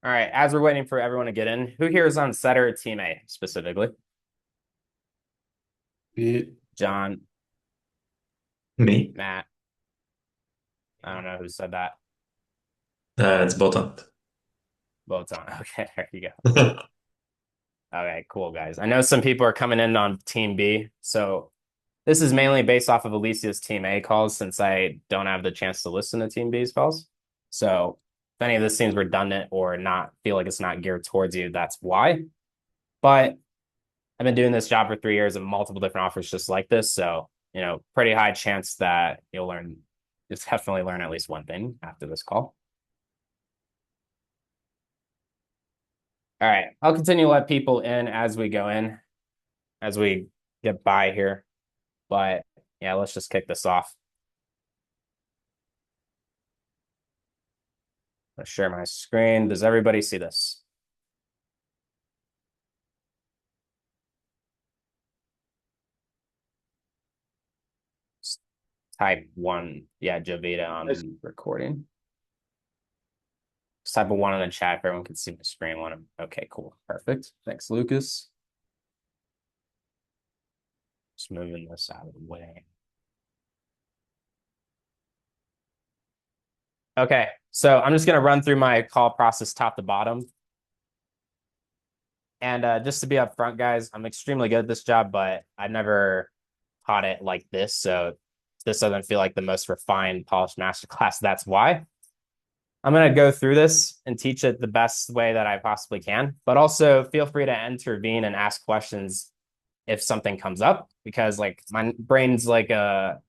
All right, as we're waiting for everyone to get in, who here is on setter team A specifically? Me. John, Me. Matt. I don't know who said that. It's Bolton. Both on. Okay, there you go. Okay, cool, guys. I know some people are coming in on team B, so this is mainly based off of Alicia's team A calls since I don't have the chance to listen to team B's calls. So if any of this seems redundant or not feel like it's not geared towards you, that's why. But I've been doing this job for 3 years and multiple different offers just like this. So, pretty high chance that you'll definitely learn at least one thing after this call. All right. I'll continue to let people in as we go in, as we get by here. But yeah, let's just kick this off. Let's share my screen. Does everybody see this? Type one. Yeah, Javita on recording. Just type a one in the chat if everyone can see my screen. Okay, cool. Perfect. Thanks, Lucas. Just moving this out of the way. Okay, so I'm just going to run through my call process top to bottom. And just to be upfront, guys, I'm extremely good at this job, but I never taught it like this. So this doesn't feel like the most refined, polished masterclass. That's why I'm going to go through this and teach it the best way that I possibly can. But also feel free to intervene and ask questions if something comes up, because like my brain's like a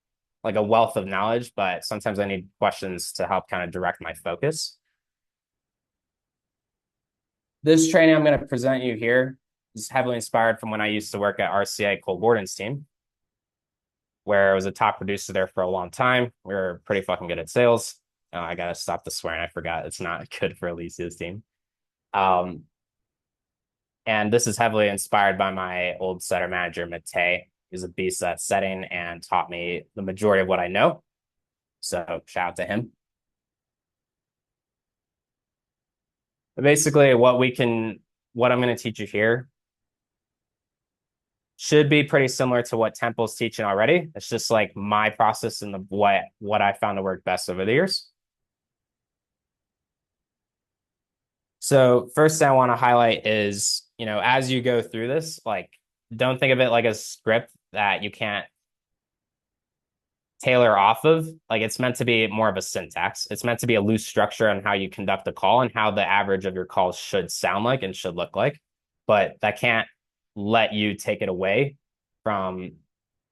wealth of knowledge, but sometimes I need questions to help kind of direct my focus. This training I'm going to present you here is heavily inspired from when I used to work at RCA Cole Gordon's team, where I was a top producer there for a long time. We were pretty fucking good at sales. Oh, I got to stop the swearing. I forgot. It's not good for Alicia's team. Um, and this is heavily inspired by my old setter manager, Matei. He's a beast at setting and taught me the majority of what I know. So shout out to him. But basically, what I'm going to teach you here should be pretty similar to what Temple's teaching already. It's just like my process and what I found to work best over the years. So first thing I want to highlight is, as you go through this, like don't think of it like a script that you can't tailor off of. Like it's meant to be more of a syntax. It's meant to be a loose structure on how you conduct a call and how the average of your calls should sound like and should look like. But that can't let you take it away from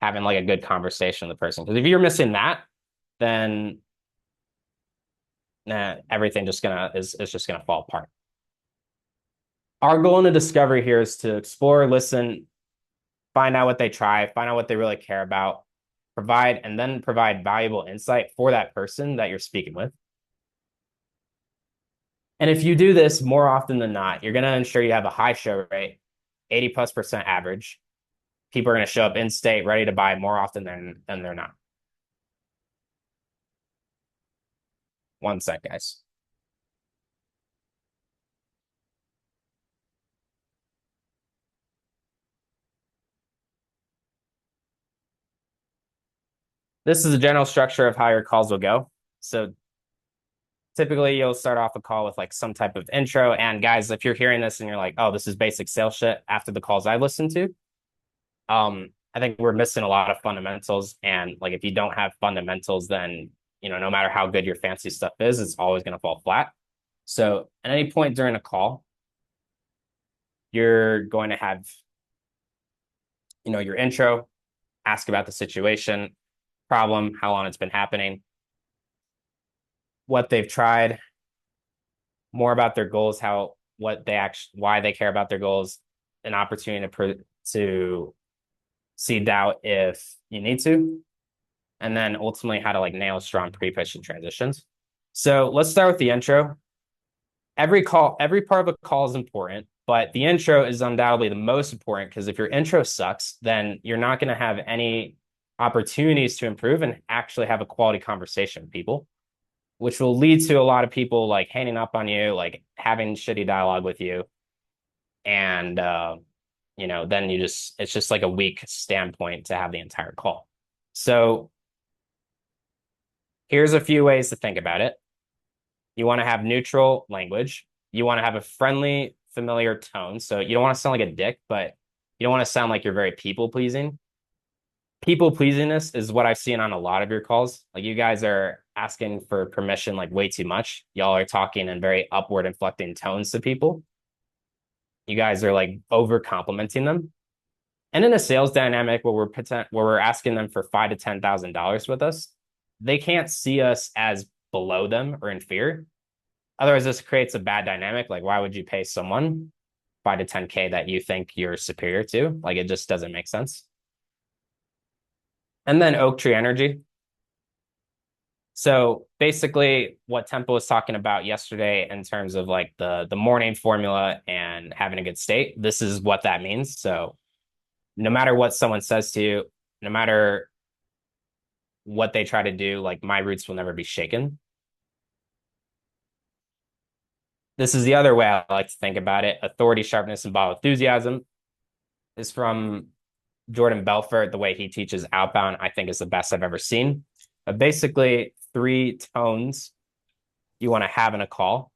having like a good conversation with the person. Because if you're missing that, then everything is just gonna fall apart. Our goal in the discovery here is to explore, listen, find out what they try, find out what they really care about, provide valuable insight for that person that you're speaking with. And if you do this more often than not, you're going to ensure you have a high show rate, 80+% average. People are going to show up in state ready to buy more often than they're not. One sec, guys. This is the general structure of how your calls will go. So typically you'll start off a call with like some type of intro. And guys, if you're hearing this and you're like, oh, this is basic sales shit after the calls I listened to, I think we're missing a lot of fundamentals. And like if you don't have fundamentals, then no matter how good your fancy stuff is, it's always going to fall flat. So at any point during a call, you're going to have your intro, ask about the situation, problem, how long it's been happening, what they've tried, more about their goals, why they care about their goals, an opportunity to see doubt if you need to, and then ultimately how to like nail strong pre-pitch and transitions. So let's start with the intro. Every part of a call is important, but the intro is undoubtedly the most important, because if your intro sucks, then you're not going to have any opportunities to improve and actually have a quality conversation with people. which will lead to a lot of people like hanging up on you, like having shitty dialogue with you. And, then it's just like a weak standpoint to have the entire call. So here's a few ways to think about it. You want to have neutral language. You want to have a friendly, familiar tone. So you don't want to sound like a dick, but you don't want to sound like you're very people pleasing. People pleasingness is what I've seen on a lot of your calls. Like you guys are asking for permission like way too much. Y'all are talking in very upward inflecting tones to people. You guys are like over complimenting them. And in a sales dynamic where we're asking them for $5,000 to $10,000 with us, they can't see us as below them or inferior. Otherwise, this creates a bad dynamic. Like, why would you pay someone 5 to 10K that you think you're superior to? Like, it just doesn't make sense. And then Oak Tree Energy. So basically, what Tempo was talking about yesterday in terms of like the morning formula and having a good state, this is what that means. So no matter what someone says to you, no matter what they try to do, like my roots will never be shaken. This is the other way I like to think about it. Authority, sharpness, and bottle enthusiasm is from Jordan Belfort. The way he teaches outbound, I think, is the best I've ever seen. But basically, 3 tones you want to have in a call,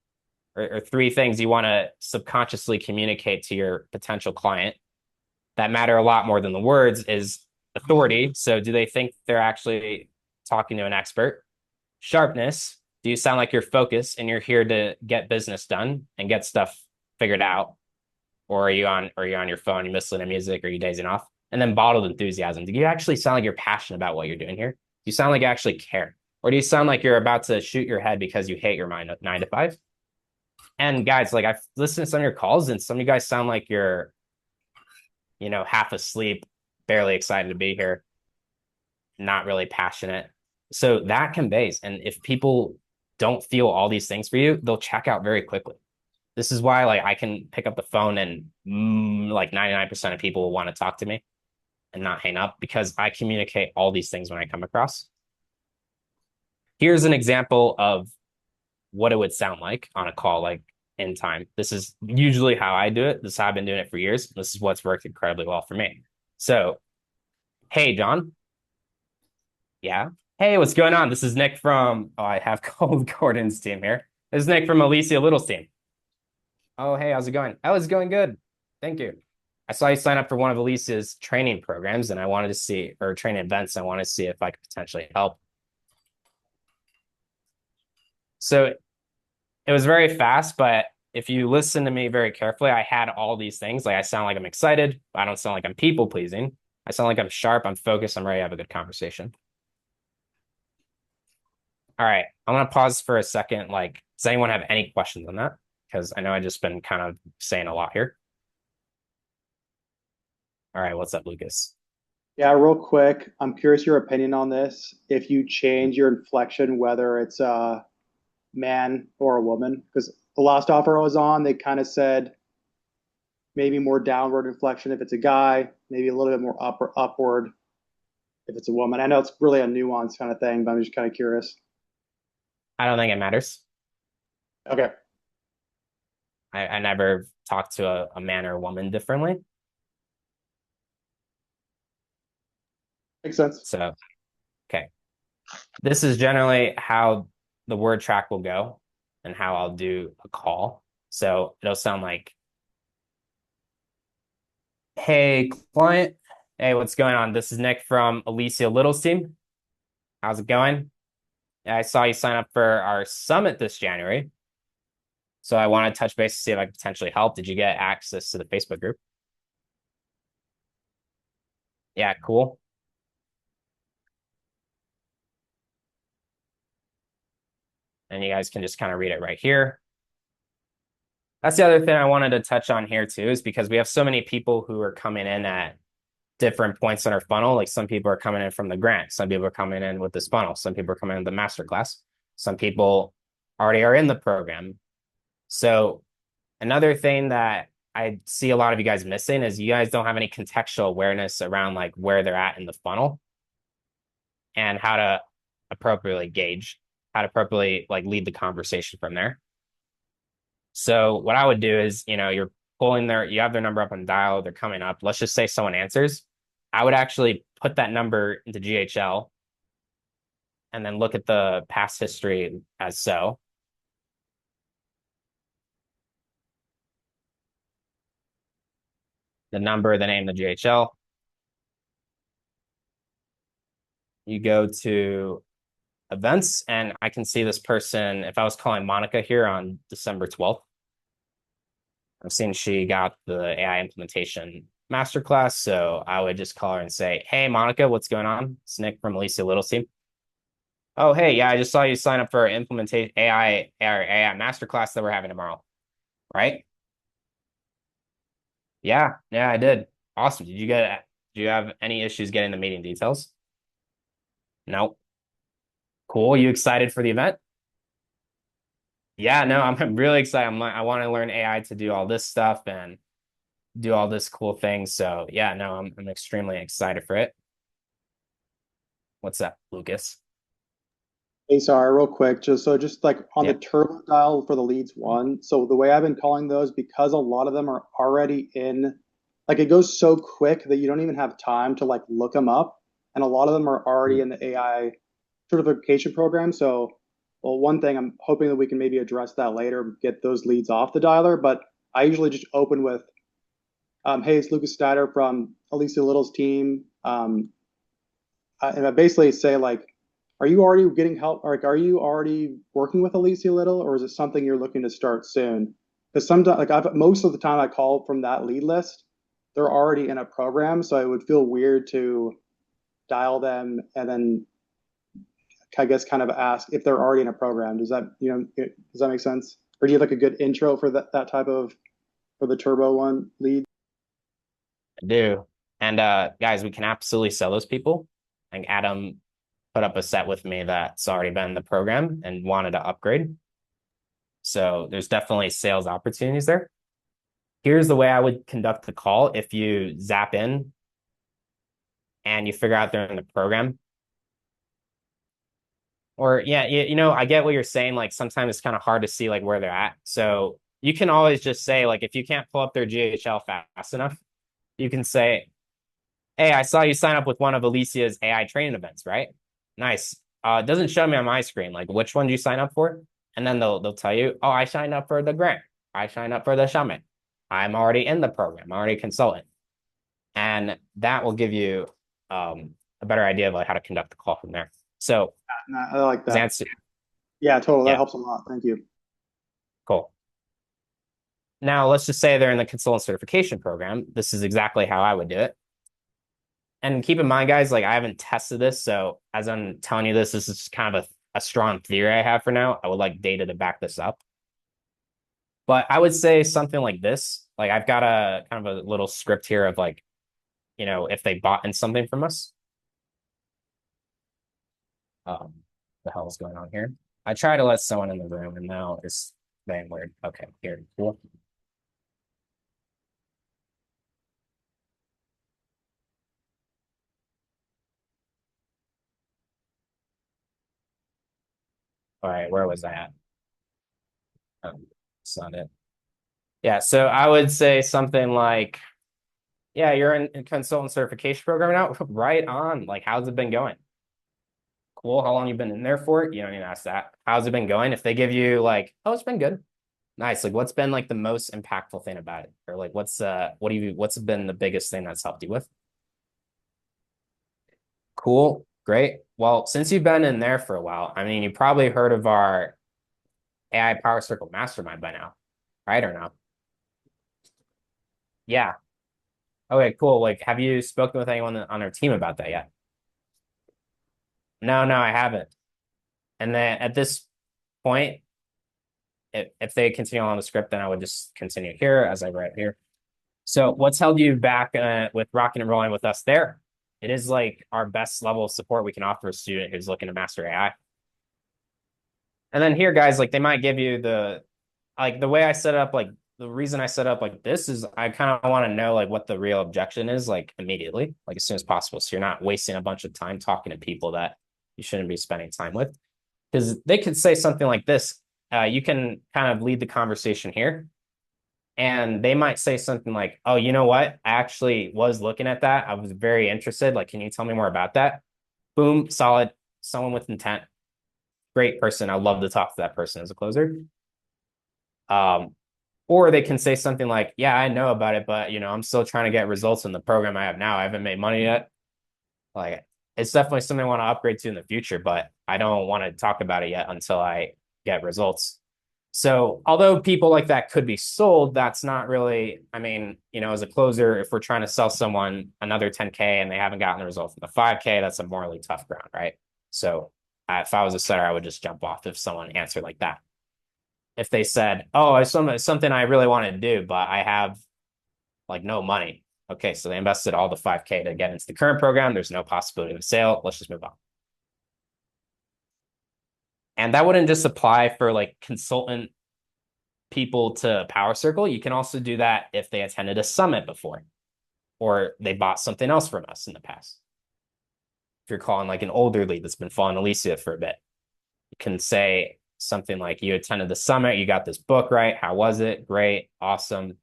or 3 things you want to subconsciously communicate to your potential client that matter a lot more than the words is authority. So, do they think they're actually talking to an expert? Sharpness. Do you sound like you're focused and you're here to get business done and get stuff figured out? Or are you on your phone, you listening to music, or are you dazing off? And then bottled enthusiasm. Do you actually sound like you're passionate about what you're doing here? Do you sound like you actually care? Or do you sound like you're about to shoot your head because you hate your mind 9 to 5? And guys, like I've listened to some of your calls, and some of you guys sound like you're, half asleep, barely excited to be here, not really passionate. So that conveys. And if people don't feel all these things for you, they'll check out very quickly. This is why like I can pick up the phone and like 99% of people will want to talk to me and not hang up because I communicate all these things when I come across. Here's an example of what it would sound like on a call, like in time. This is usually how I do it. This is how I've been doing it for years. This is what's worked incredibly well for me. So, hey, John. Yeah. Hey, what's going on? This is Nick from, I have called Gordon's team here. This is Nick from Alicia Little's team. Oh, hey, how's it going? Oh, it's going good. Thank you. I saw you sign up for one of Alicia's training programs and I wanted to see, or training events. I want to see if I could potentially help. So it was very fast, but if you listen to me very carefully, I had all these things. Like I sound like I'm excited. I don't sound like I'm people pleasing. I sound like I'm sharp. I'm focused. I'm ready to have a good conversation. All right. I'm going to pause for a second. Like, does anyone have any questions on that? Because I know I just been kind of saying a lot here. All right. What's up, Lucas? Yeah, real quick, I'm curious your opinion on this. If you change your inflection, whether it's a man or a woman, because the last offer I was on, they kind of said maybe more downward inflection if it's a guy, maybe a little bit more upward if it's a woman. I know it's really a nuanced kind of thing, but I'm just kind of curious. I don't think it matters. Okay. I never talked to a man or a woman differently. Makes sense. So, okay. This is generally how the word track will go and how I'll do a call. So it'll sound like, hey, client. Hey, what's going on? This is Nick from Alicia Little's team. How's it going? I saw you sign up for our summit this January. So I want to touch base to see if I can potentially help. Did you get access to the Facebook group? Yeah, cool. And you guys can just kind of read it right here. That's the other thing I wanted to touch on here too, is because we have so many people who are coming in at different points in our funnel. Like some people are coming in from the grant, some people are coming in with this funnel, some people are coming in the masterclass, some people already are in the program. So another thing that I see a lot of you guys missing is you guys don't have any contextual awareness around like where they're at in the funnel and how to appropriately gauge. how to appropriately like lead the conversation from there. So what I would do is, you're pulling you have their number up on dial, they're coming up. Let's just say someone answers. I would actually put that number into GHL and then look at the past history as so. The number, the name, the GHL. You go to events, and I can see this person. If I was calling Monica here on December 12th, I'm seeing she got the AI implementation masterclass. So I would just call her and say, "Hey, Monica, what's going on? It's Nick from Alicia Little's team." "Oh, hey, yeah, I just saw you sign up for implementation AI masterclass that we're having tomorrow, right?" "Yeah, I did." "Awesome. Do you have any issues getting the meeting details?" "No." "Cool. You excited for the event?" "Yeah, no, I'm really excited. I want to learn AI to do all this stuff and do all this cool things. So yeah, no, I'm extremely excited for it." What's up, Lucas? Hey, sorry, real quick, just like on the Yeah. turbo dial for the leads one. So the way I've been calling those, because a lot of them are already in, like it goes so quick that you don't even have time to like look them up, and a lot of them are already in the AI certification program. So, well, one thing I'm hoping that we can maybe address that later, get those leads off the dialer. But I usually just open with, "Hey, it's Lucas Snyder from Alicia Little's team," and I basically say like, "Are you already getting help? Or like, are you already working with Alicia Little, or is it something you're looking to start soon?" Because sometimes, like most of the time I call from that lead list, they're already in a program, so it would feel weird to dial them and then I guess kind of ask if they're already in a program. Does that make sense? Or do you have like a good intro for that type of for the turbo one lead? I do. And guys, we can absolutely sell those people. Like Adam put up a set with me that's already been in the program and wanted to upgrade. So there's definitely sales opportunities there. Here's the way I would conduct the call if you zap in and you figure out they're in the program. Or yeah, I get what you're saying. Like sometimes it's kind of hard to see like where they're at. So you can always just say like if you can't pull up their GHL fast enough, you can say, "Hey, I saw you sign up with one of Alicia's AI training events, right? Nice. It doesn't show me on my screen. Like, which one do you sign up for?" And then they'll tell you, "Oh, I signed up for the grant. I signed up for the summit. I'm already in the program. I'm already a consultant." And that will give you a better idea of like how to conduct the call from there. So, I like does that that. answer? Yeah, totally. That Yeah, helps a lot. Thank you. cool. Now, let's just say they're in the consultant certification program. This is exactly how I would do it. And keep in mind, guys, like I haven't tested this. So as I'm telling you this is just kind of a strong theory I have for now. I would like data to back this up. But I would say something like this. Like I've got a kind of a little script here of like, if they bought in something from us. The hell is going on here? I try to let someone in the room and now it's being weird. Okay, here, cool. All right, where was I at? That's not it. Yeah, so I would say something like, "Yeah, you're in consultant certification program now. Right on. Like, how's it been going?" "Cool. How long you been in there for?" You don't even ask that. "How's it been going?" If they give you like, "Oh, it's been good." Nice. Like, what's been like the most impactful thing about it? Or like, what's been the biggest thing that's helped you with? Cool. Great. Well, since you've been in there for a while, I mean, you probably heard of our AI Power Circle Mastermind by now, right? Or no? Yeah. Okay, cool. Like, have you spoken with anyone on our team about that yet? No, I haven't. And then at this point, if they continue on the script, then I would just continue here as I write here. So what's held you back with rocking and rolling with us there? It is like our best level of support we can offer a student who's looking to master AI. And then here, guys, like they might give you the way I set up, like the reason I set up like this is I kind of want to know like what the real objection is like immediately, like as soon as possible. So you're not wasting a bunch of time talking to people that you shouldn't be spending time with. Because they could say something like this. You can kind of lead the conversation here. And they might say something like, oh, you know what? I actually was looking at that. I was very interested. Like, can you tell me more about that? Boom, solid. Someone with intent. Great person. I love to talk to that person as a closer. Or they can say something like, yeah, I know about it, but I'm still trying to get results in the program I have now. I haven't made money yet. Like, it's definitely something I want to upgrade to in the future, but I don't want to talk about it yet until I get results. So although people like that could be sold, that's not really, I mean, as a closer, if we're trying to sell someone another 10K and they haven't gotten the result from the 5K, that's a morally tough ground, right? So if I was a seller, I would just jump off if someone answered like that. If they said, oh, it's something I really want to do, but I have like no money. Okay, so they invested all the 5K to get into the current program. There's no possibility of a sale. Let's just move on. And that wouldn't just apply for like consultant people to Power Circle. You can also do that if they attended a summit before or they bought something else from us in the past. If you're calling like an older lead that's been following Alicia for a bit, you can say something like, you attended the summit, you got this book, right? How was it? Great, awesome.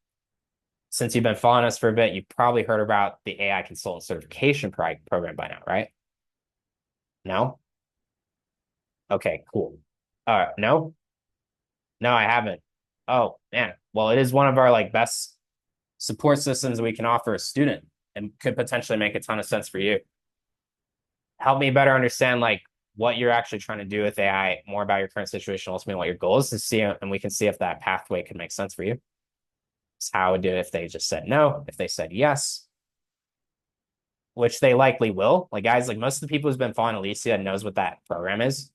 Since you've been following us for a bit, you've probably heard about the AI consultant certification program by now, right? No? Okay, cool. No? No, I haven't. Oh, man. Well, it is one of our like best support systems we can offer a student and could potentially make a ton of sense for you. Help me better understand like what you're actually trying to do with AI, more about your current situation, ultimately what your goal is to see, and we can see if that pathway could make sense for you. It's how I would do it if they just said no, if they said yes, which they likely will. Like guys, like most of the people who's been following Alicia knows what that program is.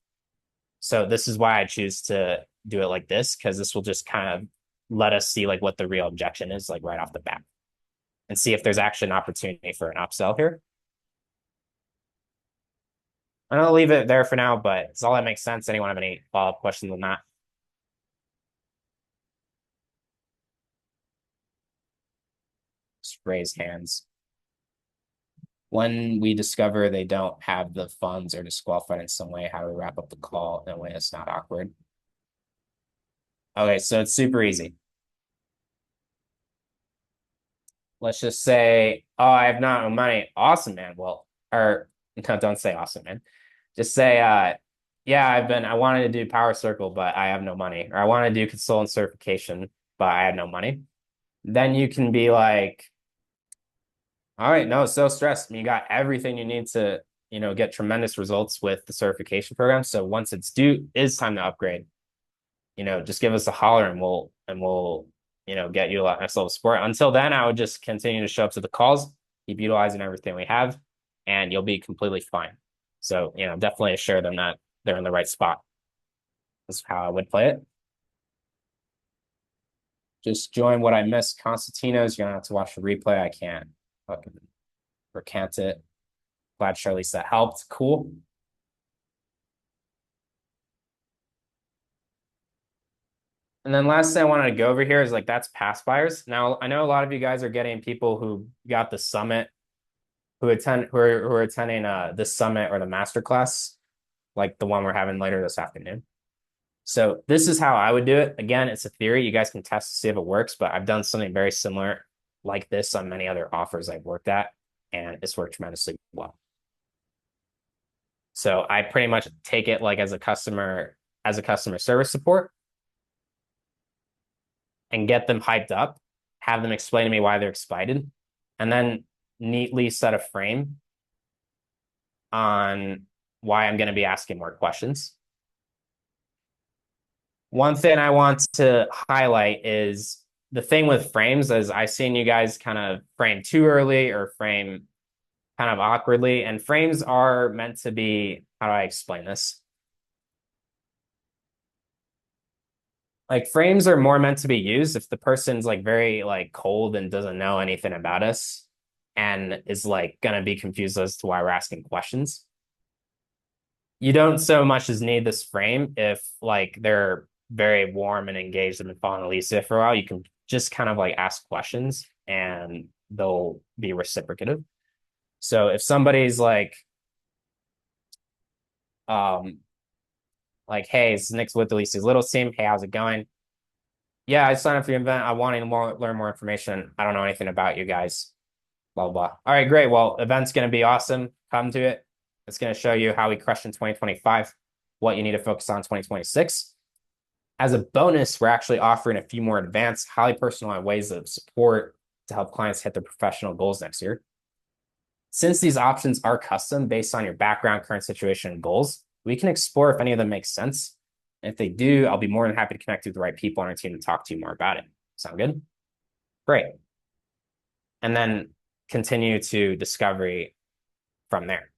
So this is why I choose to do it like this, because this will just kind of let us see like what the real objection is, like right off the bat, and see if there's actually an opportunity for an upsell here. And I'll leave it there for now, but does all that make sense? Anyone have any follow-up questions on that? Just raise hands. When we discover they don't have the funds or disqualified in some way, how do we wrap up the call in a way that's not awkward? Okay, so it's super easy. Let's just say, oh, I have not money. Awesome, man. Well, or no, don't say awesome, man. Just say, yeah, I wanted to do Power Circle, but I have no money. Or I want to do consultant certification, but I have no money. Then you can be like, all right, no, so stressed. You got everything you need to, get tremendous results with the certification program. So once it's due, it's time to upgrade. Just give us a holler and we'll get you a lot next level support. Until then, I would just continue to show up to the calls, keep utilizing everything we have, and you'll be completely fine. So, definitely assure them that they're in the right spot. That's how I would play it. Just join what I missed. Constantino's, you're gonna have to watch the replay. I can't fucking recant it. Glad Charlize that helped. Cool. And then last thing I wanted to go over here is like that's past buyers. Now I know a lot of you guys are getting people who got the summit, who are attending this summit or the masterclass, like the one we're having later this afternoon. So this is how I would do it. Again, it's a theory. You guys can test to see if it works, but I've done something very similar like this on many other offers I've worked at, and it's worked tremendously well. So I pretty much take it like as a customer service support and get them hyped up, have them explain to me why they're excited, and then neatly set a frame on why I'm going to be asking more questions. One thing I want to highlight is the thing with frames is I've seen you guys kind of frame too early or frame kind of awkwardly, and frames are meant to be, how do I explain this? Like frames are more meant to be used if the person's like very like cold and doesn't know anything about us and is like gonna be confused as to why we're asking questions. You don't so much as need this frame if like they're very warm and engaged and been following Alicia for a while. You can just kind of like ask questions and they'll be reciprocative. So if somebody's like Like, hey, it's Nick's with Alicia's Little team. Hey, how's it going? Yeah, I signed up for the event. I want to learn more information. I don't know anything about you guys. Blah, blah, blah. All right, great. Well, event's going to be awesome. Come to it. It's going to show you how we crushed in 2025, what you need to focus on in 2026. As a bonus, we're actually offering a few more advanced, highly personalized ways of support to help clients hit their professional goals next year. Since these options are custom based on your background, current situation, and goals, we can explore if any of them make sense. And if they do, I'll be more than happy to connect you with the right people on our team to talk to you more about it. Sound good? Great. And then continue to discovery from there.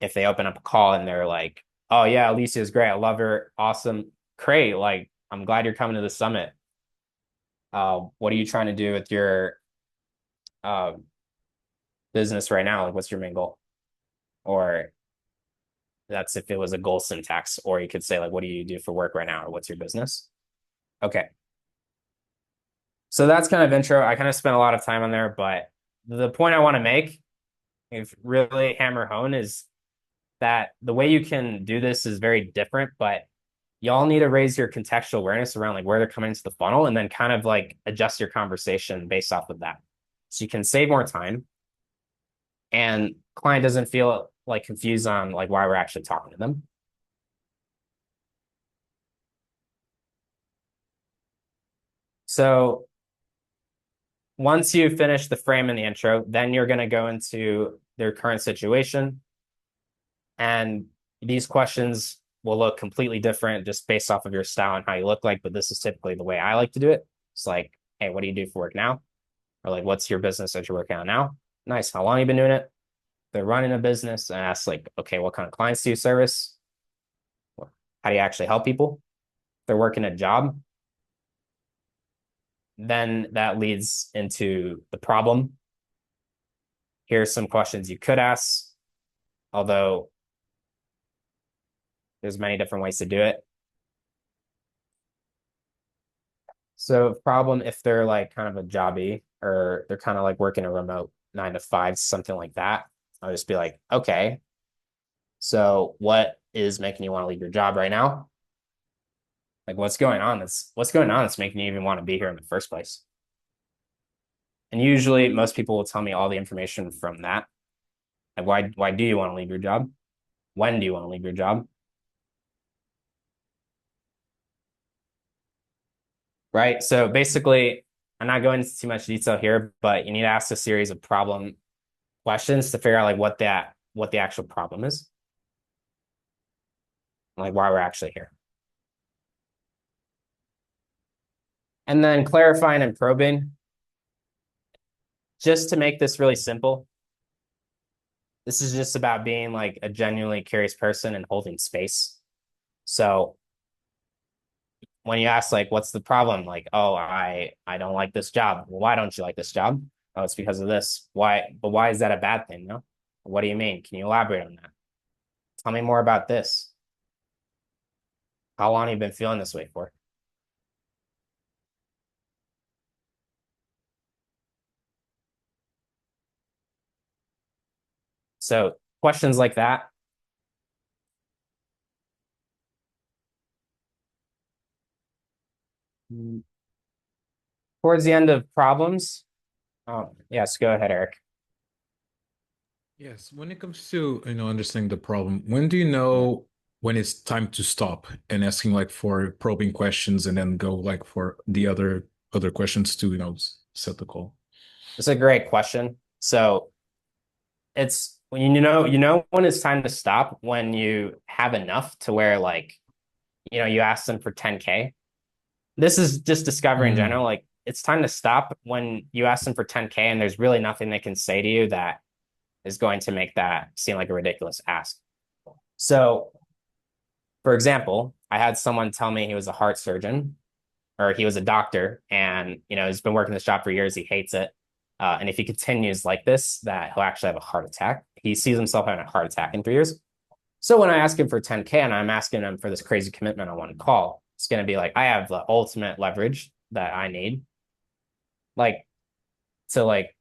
If they open up a call and they're like, oh yeah, Alicia is great. I love her. Awesome. Great. Like, I'm glad you're coming to the summit. What are you trying to do with your business right now? Like, what's your main goal? Or that's if it was a goal syntax, or you could say like, what do you do for work right now? Or what's your business? Okay. So that's kind of intro. I kind of spent a lot of time on there, but the point I want to make, if really hammer home, is that the way you can do this is very different, but y'all need to raise your contextual awareness around like where they're coming into the funnel and then kind of like adjust your conversation based off of that. So you can save more time and client doesn't feel like confused on like why we're actually talking to them. So once you finish the frame and the intro, then you're going to go into their current situation. And these questions will look completely different just based off of your style and how you look like. But this is typically the way I like to do it. It's like, hey, what do you do for work now? Or like, what's your business that you're working on now? Nice. How long have you been doing it? They're running a business and ask like, okay, what kind of clients do you service? How do you actually help people? They're working a job. Then that leads into the problem. Here's some questions you could ask, although there's many different ways to do it. So problem, if they're like kind of a jobby or they're kind of like working a remote 9 to 5, something like that, I'll just be like, okay, so what is making you want to leave your job right now? Like what's going on? That's making you even want to be here in the first place. And usually most people will tell me all the information from that. Like why do you want to leave your job? When do you want to leave your job? Right. So basically, I'm not going into too much detail here, but you need to ask a series of problem questions to figure out like what the actual problem is. Like why we're actually here. And then clarifying and probing. Just to make this really simple, this is just about being like a genuinely curious person and holding space. So when you ask like, what's the problem? Like, oh, I don't like this job. Well, why don't you like this job? Oh, it's because of this. Why? But why is that a bad thing? No? What do you mean? Can you elaborate on that? Tell me more about this. How long have you been feeling this way for? So questions like that. Towards the end of problems. Oh, yes, go ahead, Eric. Yes, when it comes to, understanding the problem, when do you know when it's time to stop and asking like for probing questions and then go like for the other questions to, set the call? It's a great question. So it's when you know when it's time to stop when you have enough to where like, you ask them for 10K. This is just discovery in general. Like it's time to stop when you ask them for 10K and there's really nothing they can say to you that is going to make that seem like a ridiculous ask. So, for example, I had someone tell me he was a heart surgeon or he was a doctor and, he's been working this job for years. He hates it. And if he continues like this, that he'll actually have a heart attack. He sees himself having a heart attack in 3 years. So when I ask him for 10K and I'm asking him for this crazy commitment on one call, it's going to be like, I have the ultimate leverage that I need. Like, to like,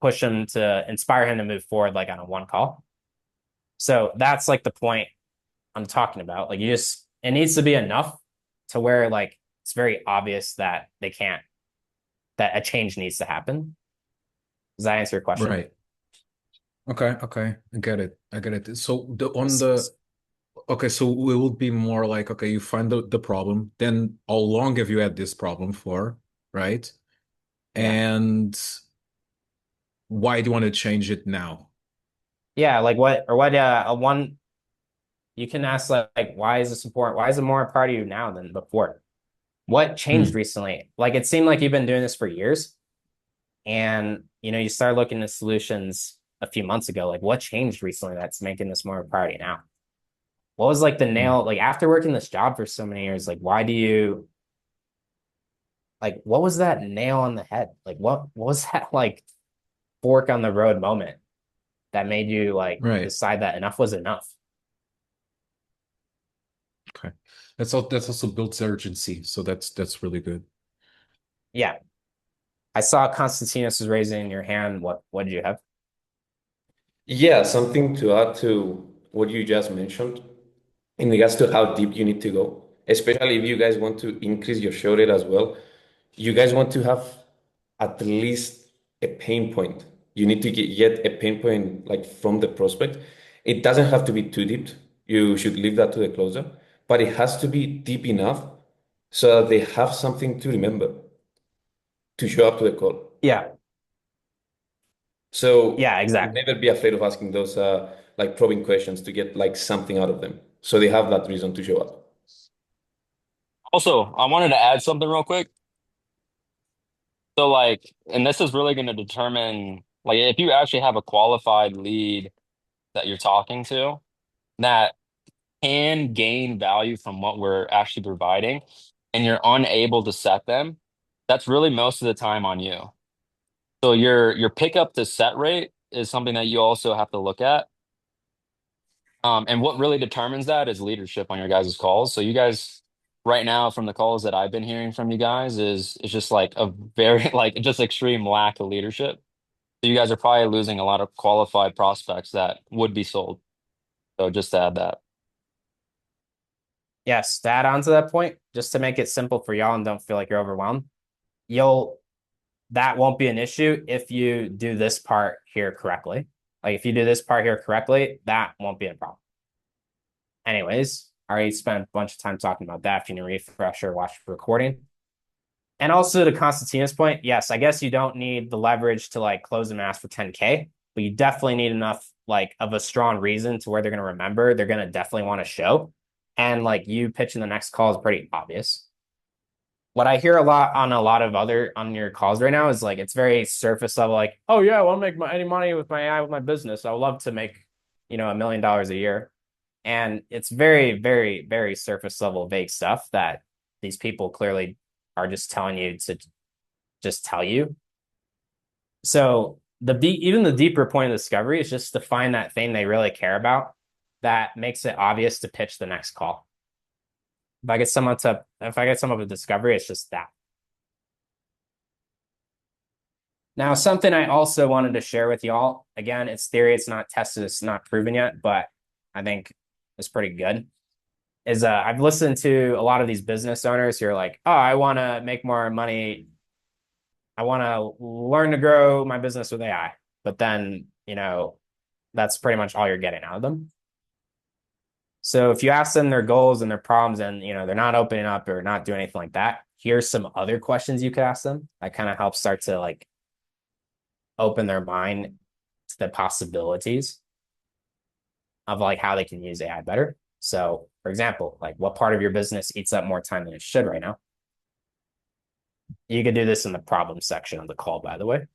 push him to inspire him to move forward, like on a one call. So that's like the point I'm talking about. Like it needs to be enough to where like it's very obvious that that a change needs to happen. Does that answer your question? Right. Okay, okay. I get it. I get it. So okay, so it would be more like, okay, you find the problem, then how long have you had this problem for, right? Yeah. And why do you want to change it now? Yeah, like what a one you can ask like why is this important? Why is it more a part of you now than before? What changed Hmm. recently? Like it seemed like you've been doing this for years and you started looking at solutions a few months ago. Like what changed recently that's making this more a priority now? What was like the Hmm. nail like after working this job for so many years, like why do you like what was that nail on the head? Like what was that like fork on the road moment that made you like Right. decide that enough was enough? Okay. That's also builds urgency, so that's really good. Yeah. I saw Constantinos was raising your hand. What did you have? Yeah, something to add to what you just mentioned in regards to how deep you need to go, especially if you guys want to increase your show rate as well. You guys want to have at least a pain point. You need to get a pain point like from the prospect. It doesn't have to be too deep. You should leave that to the closer, but it has to be deep enough so that they have something to remember to show up to the call. Yeah. So Yeah, exactly. never be afraid of asking those like probing questions to get like something out of them. So they have that reason to show up. Also, I wanted to add something real quick. So like, and this is really going to determine like if you actually have a qualified lead that you're talking to that can gain value from what we're actually providing, and you're unable to set them, that's really most of the time on you. So your pickup to set rate is something that you also have to look at. And what really determines that is leadership on your guys' calls. So you guys right now from the calls that I've been hearing from you guys is just like a very like just extreme lack of leadership. So you guys are probably losing a lot of qualified prospects that would be sold. So just to add that. Yes, to add on to that point, just to make it simple for y'all and don't feel like you're overwhelmed, you'll that won't be an issue if you do this part here correctly. Like if you do this part here correctly, that won't be a problem. Anyways, I already spent a bunch of time talking about that. If you need to refresh or watch the recording. And also to Constantina's point, yes, I guess you don't need the leverage to like close and ask for 10K, but you definitely need enough like of a strong reason to where they're gonna remember, they're gonna definitely want to show. And like you pitching the next call is pretty obvious. What I hear a lot on a lot of other on your calls right now is like it's very surface level, like, oh yeah, I want to make any money with my AI with my business. I would love to make, $1 million a year. And it's very, very, very surface level vague stuff that these people clearly are just telling you to just tell you. So even the deeper point of discovery is just to find that thing they really care about that makes it obvious to pitch the next call. If I get someone with discovery, it's just that. Now, something I also wanted to share with y'all, again, it's theory, it's not tested, it's not proven yet, but I think it's pretty good. Is I've listened to a lot of these business owners who are like, oh, I want to make more money. I want to learn to grow my business with AI. But then, that's pretty much all you're getting out of them. So if you ask them their goals and their problems and, they're not opening up or not doing anything like that, here's some other questions you could ask them that kind of helps start to like open their mind to the possibilities of like how they can use AI better. So, for example, like what part of your business eats up more time than it should right now? You could do this in the problem section of the call, by the way.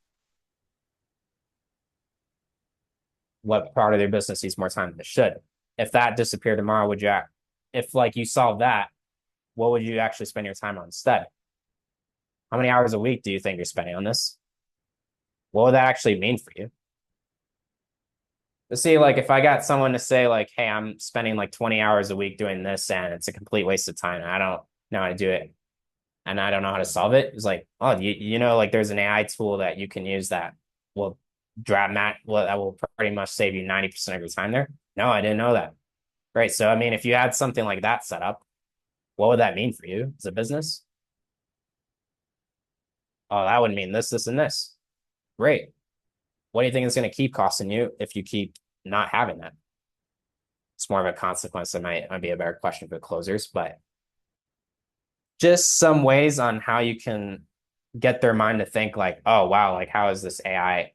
What part of their business eats more time than it should? If that disappeared tomorrow, if like you solve that, what would you actually spend your time on instead? How many hours a week do you think you're spending on this? What would that actually mean for you? To see, like, if I got someone to say, like, hey, I'm spending like 20 hours a week doing this and it's a complete waste of time and I don't know how to do it and I don't know how to solve it, it's like, oh, like there's an AI tool that you can use that will that will pretty much save you 90% of your time there. No, I didn't know that. Right. So, I mean, if you had something like that set up, what would that mean for you as a business? Oh, that would mean this, this, and this. Great. What do you think is going to keep costing you if you keep not having that? It's more of a consequence that might be a better question for closers, but just some ways on how you can get their mind to think like, oh, wow, like, how is this AI?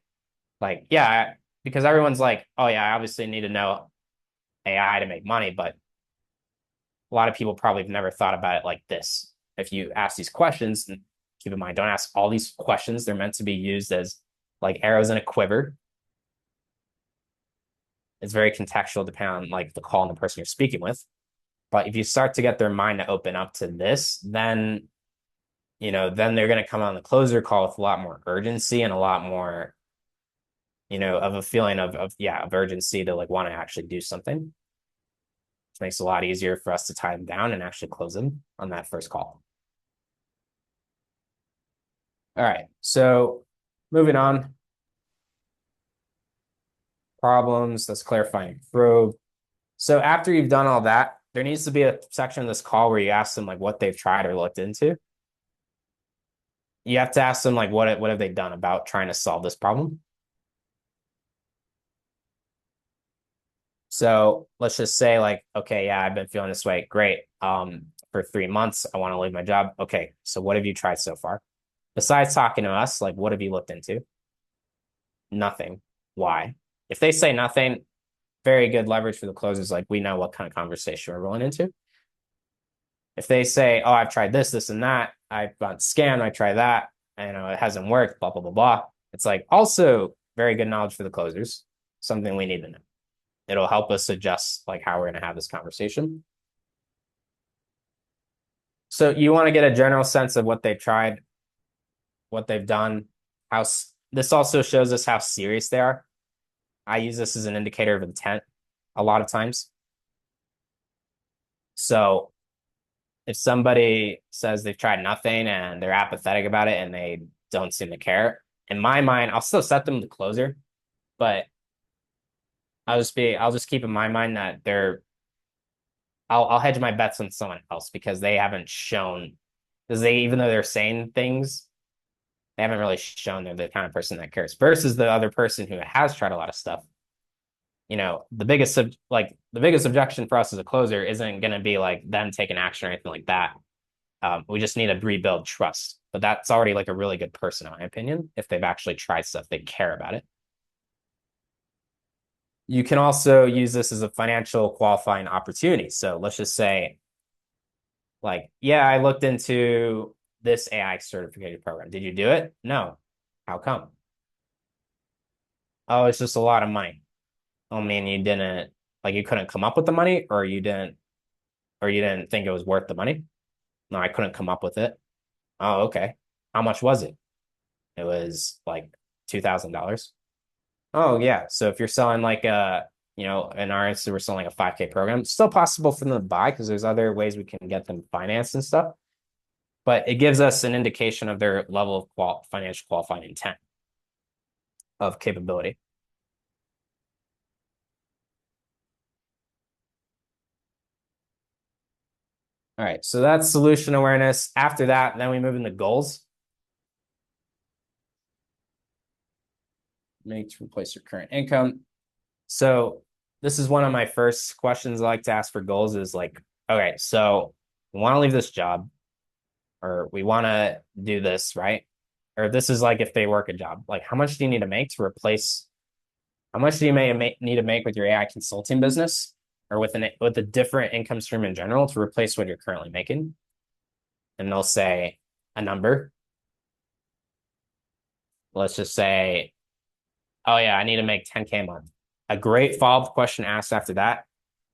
Like, yeah, because everyone's like, oh, yeah, I obviously need to know AI to make money, but a lot of people probably have never thought about it like this. If you ask these questions, and keep in mind, don't ask all these questions. They're meant to be used as like arrows in a quiver. It's very contextual depending on like the call and the person you're speaking with. But if you start to get their mind to open up to this, then then they're going to come on the closer call with a lot more urgency and a lot more, of a feeling of urgency to like want to actually do something. Which makes it a lot easier for us to tie them down and actually close them on that first call. All right, so moving on. Problems, let's clarify and probe. So after you've done all that, there needs to be a section of this call where you ask them like what they've tried or looked into. You have to ask them like what have they done about trying to solve this problem. So let's just say like, okay, yeah, I've been feeling this way. Great. For 3 months, I want to leave my job. Okay, so what have you tried so far? Besides talking to us, like what have you looked into? Nothing. Why? If they say nothing, very good leverage for the closers. Like we know what kind of conversation we're rolling into. If they say, oh, I've tried this, this, and that, I've got scammed, I try that, it hasn't worked, blah, blah, blah, blah. It's like also very good knowledge for the closers, something we need to know. It'll help us adjust like how we're going to have this conversation. So you want to get a general sense of what they've tried, what they've done, how this also shows us how serious they are. I use this as an indicator of intent a lot of times. So if somebody says they've tried nothing and they're apathetic about it and they don't seem to care, in my mind, I'll still set them to closer, but I'll just keep in my mind that I'll hedge my bets on someone else because they haven't shown, because even though they're saying things, they haven't really shown they're the kind of person that cares versus the other person who has tried a lot of stuff. The biggest objection for us as a closer isn't going to be like them taking action or anything like that. We just need to rebuild trust, but that's already like a really good person, in my opinion. If they've actually tried stuff, they care about it. You can also use this as a financial qualifying opportunity. So let's just say, like, yeah, I looked into this AI certification program. Did you do it? No. How come? Oh, it's just a lot of money. Oh man, you couldn't come up with the money, or you didn't think it was worth the money? No, I couldn't come up with it. Oh, okay. How much was it? It was like $2,000. Oh yeah. So if you're selling like in our instance, we're selling like a 5K program, it's still possible for them to buy because there's other ways we can get them financed and stuff. But it gives us an indication of their level of financial qualifying intent of capability. All right, so that's solution awareness. After that, then we move into goals. Make to replace your current income. So this is one of my first questions I like to ask for goals is like, okay, so we want to leave this job or we want to do this, right? Or this is like if they work a job, like how much do you need to make to replace, how much do you need to make with your AI consulting business or with a different income stream in general to replace what you're currently making? And they'll say a number. Let's just say, oh yeah, I need to make 10K a month. A great follow-up question asked after that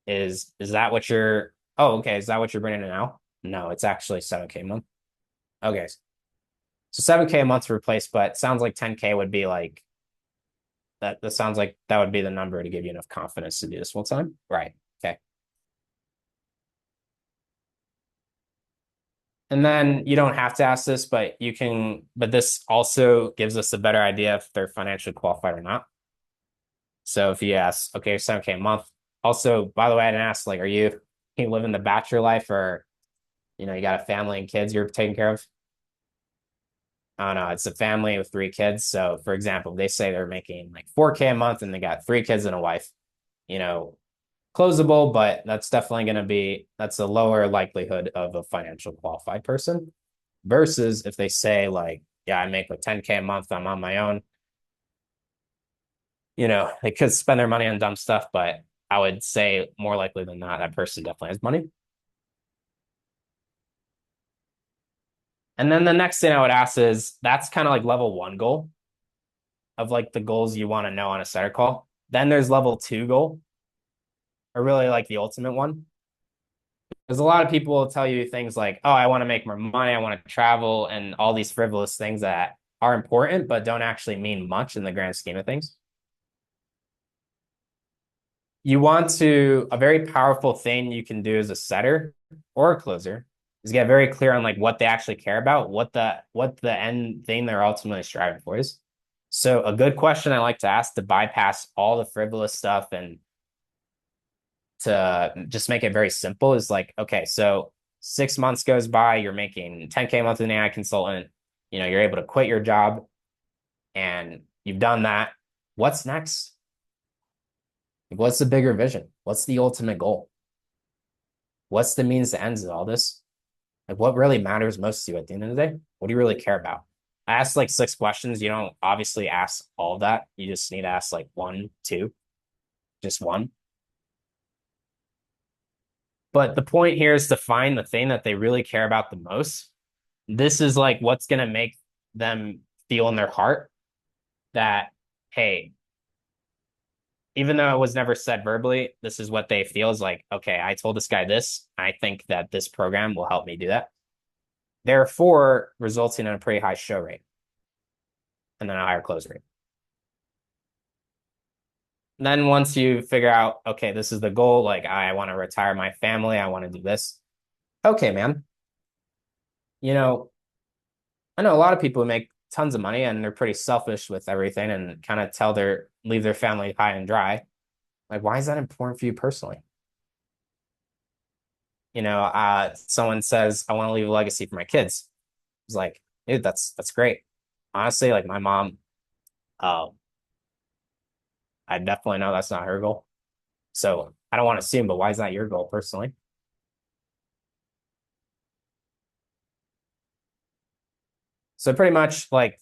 is that what you're, oh, okay, is that what you're bringing in now? No, it's actually 7K a month. Okay. So 7K a month to replace, but it sounds like 10K would be like, that sounds like that would be the number to give you enough confidence to do this full time. Right. Okay. And then you don't have to ask this, but this also gives us a better idea if they're financially qualified or not. So if you ask, okay, 7K a month, also, by the way, I didn't ask, like, are you living the bachelor life, or you got a family and kids you're taking care of? I don't know. It's a family with 3 kids. So, for example, they say they're making like 4K a month and they got 3 kids and a wife. You know, closable, but that's definitely going to that's a lower likelihood of a financial qualified person versus if they say like, yeah, I make like 10K a month, I'm on my own. They could spend their money on dumb stuff, but I would say more likely than not, that person definitely has money. And then the next thing I would ask is that's kind of like level 1 goal of like the goals you want to know on a setter call. Then there's level 2 goal, or really like the ultimate one. Because a lot of people will tell you things like, oh, I want to make more money, I want to travel, and all these frivolous things that are important, but don't actually mean much in the grand scheme of things. A very powerful thing you can do as a setter or a closer is get very clear on like what they actually care about, what the end thing they're ultimately striving for is. So a good question I like to ask to bypass all the frivolous stuff and to just make it very simple is like, okay, so 6 months goes by, you're making 10K a month as an AI consultant, you're able to quit your job and you've done that. What's next? What's the bigger vision? What's the ultimate goal? What's the means to ends of all this? Like, what really matters most to you at the end of the day? What do you really care about? I asked like 6 questions. You don't obviously ask all of that. You just need to ask like 1, 2, just one. But the point here is to find the thing that they really care about the most. This is like what's going to make them feel in their heart that, hey, even though it was never said verbally, this is what they feel is like, okay, I told this guy this. I think that this program will help me do that. Therefore, resulting in a pretty high show rate and then a higher close rate. And then once you figure out, okay, this is the goal, like I want to retire my family, I want to do this. Okay, man. I know a lot of people who make tons of money and they're pretty selfish with everything and kind of leave their family high and dry. Like, why is that important for you personally? Someone says, I want to leave a legacy for my kids. It's like, dude, that's great. Honestly, like my mom, I definitely know that's not her goal. So I don't want to assume, but why is that your goal personally? So pretty much like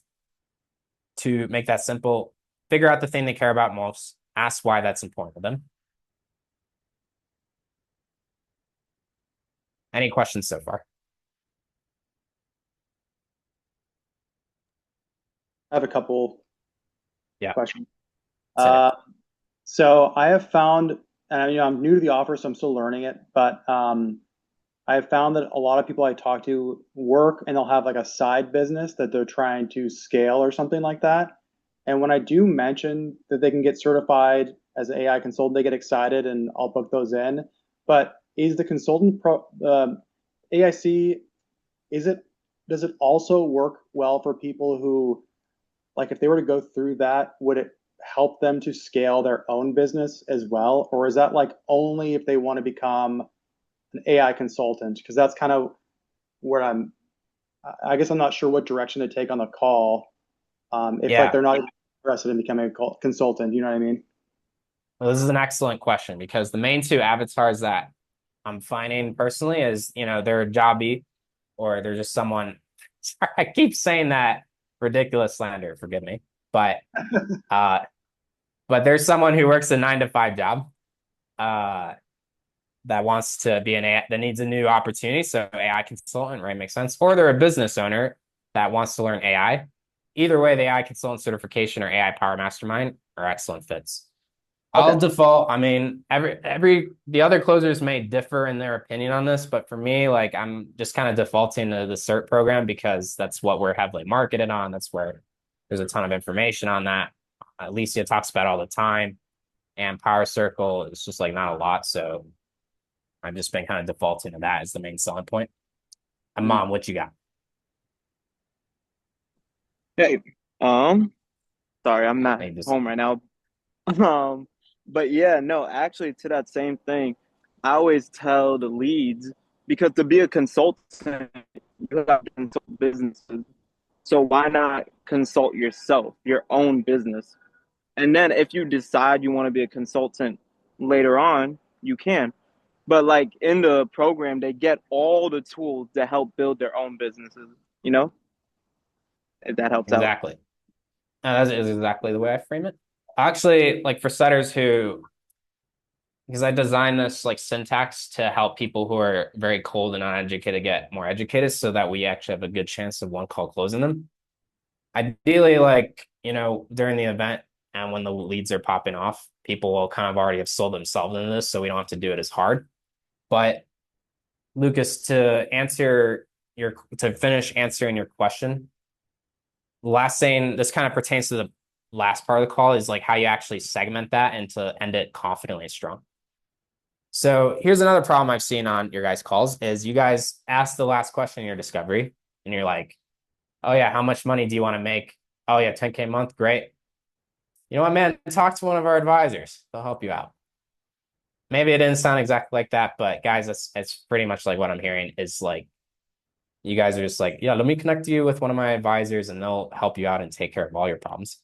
to make that simple, figure out the thing they care about most, ask why that's important to them. Any questions so far? I have a couple Yeah. questions. Say it. So I have found, and I'm new to the offer, so I'm still learning it, but I have found that a lot of people I talk to work and they'll have like a side business that they're trying to scale or something like that. And when I do mention that they can get certified as an AI consultant, they get excited and I'll book those in. But is the consultant AIC, does it also work well for people who, like, if they were to go through that, would it help them to scale their own business as well? Or is that like only if they want to become an AI consultant? Because that's kind of where I guess I'm not sure what direction to take on the call. If Yeah. like they're not interested in becoming a consultant, you know what I mean? Well, this is an excellent question because the main 2 avatars that I'm finding personally is, they're a jobby or they're just someone. Sorry, I keep saying that ridiculous slander, forgive me. But there's someone who works a 9 to 5 job that wants to be an AI, that needs a new opportunity. So AI consultant, right? Makes sense. Or they're a business owner that wants to learn AI. Either way, the AI consultant certification or AI power mastermind are excellent fits. I'll default. I mean, the other closers may differ in their opinion on this, but for me, like I'm just kind of defaulting to the CERT program because that's what we're heavily marketed on. That's where there's a ton of information on that. Alicia talks about all the time, and Power Circle is just like not a lot. So I've just been kind of defaulting to that as the main selling point. And Mom, what you got? Hey, sorry, I'm not Hey, just home right now. Um, But yeah, no, actually, to that same thing, I always tell the leads because to be a consultant, you have to consult businesses. So why not consult yourself, your own business? And then if you decide you want to be a consultant later on, you can. But like in the program, they get all the tools to help build their own businesses, you know, if that helps out. Exactly. That is exactly the way I frame it. Actually, like for setters who, because I designed this like syntax to help people who are very cold and uneducated get more educated so that we actually have a good chance of one call closing them. Ideally, like, during the event and when the leads are popping off, people will kind of already have sold themselves into this, so we don't have to do it as hard. But Lucas, to finish answering your question, the last thing, this kind of pertains to the last part of the call, is like how you actually segment that and to end it confidently and strong. So here's another problem I've seen on your guys' calls is you guys ask the last question in your discovery and you're like, oh yeah, how much money do you want to make? Oh yeah, 10K a month, great. You know what, man? Talk to one of our advisors. They'll help you out. Maybe it didn't sound exactly like that, but guys, it's pretty much like what I'm hearing is like you guys are just like, yeah, let me connect you with one of my advisors and they'll help you out and take care of all your problems.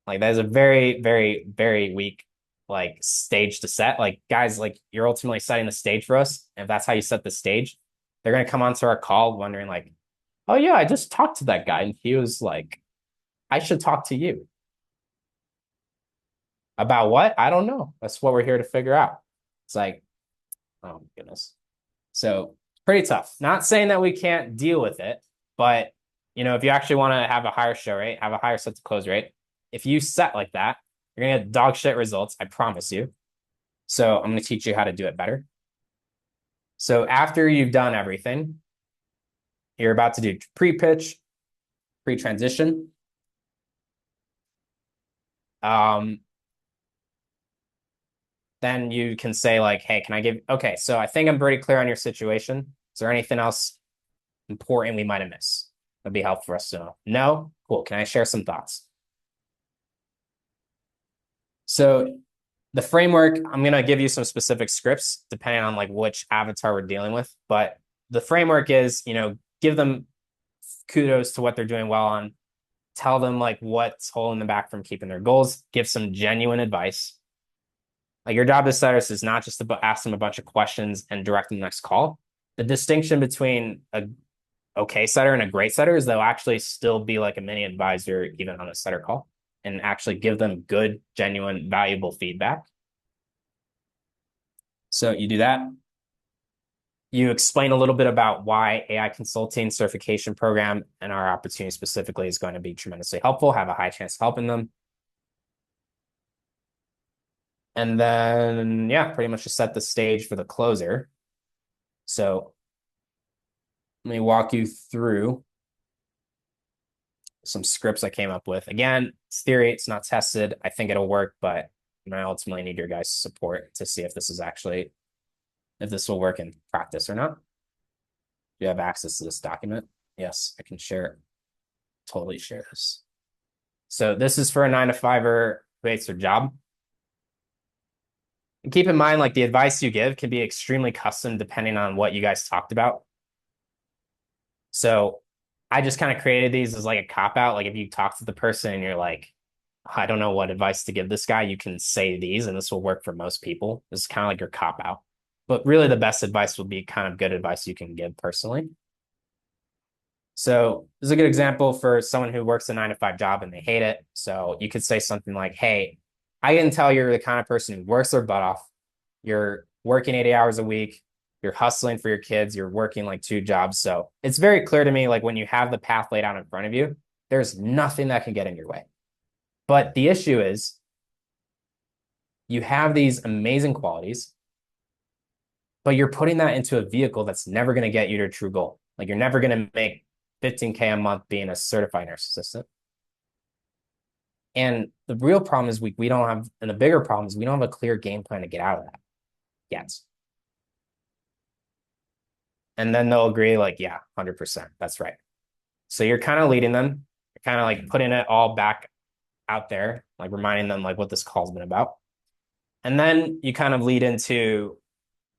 Like that is a very, very, very weak like stage to set. Like guys, like you're ultimately setting the stage for us. If that's how you set the stage, they're gonna come onto our call wondering like, oh yeah, I just talked to that guy and he was like, I should talk to you. About what? I don't know. That's what we're here to figure out. It's like, oh my goodness. So pretty tough. Not saying that we can't deal with it, but if you actually want to have a higher show rate, have a higher set to close rate, if you set like that, you're gonna get dog shit results, I promise you. So I'm gonna teach you how to do it better. So after you've done everything, you're about to do pre-pitch, pre-transition. Then you can say like, hey, okay, so I think I'm pretty clear on your situation. Is there anything else important we might have missed? That'd be helpful for us to know. No? Cool. Can I share some thoughts? So the framework, I'm going to give you some specific scripts depending on like which avatar we're dealing with. But the framework is, give them kudos to what they're doing well on. Tell them like what's holding them back from keeping their goals. Give some genuine advice. Like your job as setters is not just to ask them a bunch of questions and direct them the next call. The distinction between a okay setter and a great setter is they'll actually still be like a mini advisor even on a setter call and actually give them good, genuine, valuable feedback. So you do that. You explain a little bit about why AI consulting certification program and our opportunity specifically is going to be tremendously helpful, have a high chance of helping them. And then, yeah, pretty much just set the stage for the closer. So let me walk you through some scripts I came up with. Again, it's theory, it's not tested. I think it'll work, but I ultimately need your guys' support to see if this will work in practice or not. Do you have access to this document? Yes, I can share it. Totally share this. So this is for a 9-to-5er who hates their job. And keep in mind, like the advice you give can be extremely custom depending on what you guys talked about. So I just kind of created these as like a cop out. Like if you talk to the person and you're like, I don't know what advice to give this guy, you can say these and this will work for most people. This is kind of like your cop out. But really the best advice will be kind of good advice you can give personally. So this is a good example for someone who works a 9-to-5 job and they hate it. So you could say something like, hey, I can tell you're the kind of person who works their butt off. You're working 80 hours a week. You're hustling for your kids. You're working like 2 jobs. So it's very clear to me, like when you have the path laid out in front of you, there's nothing that can get in your way. But the issue is you have these amazing qualities, but you're putting that into a vehicle that's never going to get you to your true goal. Like you're never going to make 15K a month being a certified nurse assistant. And the real problem is we don't have, and the bigger problem is we don't have a clear game plan to get out of that yet. And then they'll agree like, yeah, 100%. That's right. So you're kind of leading them. You're kind of like putting it all back out there, like reminding them like what this call's been about. And then you kind of lead into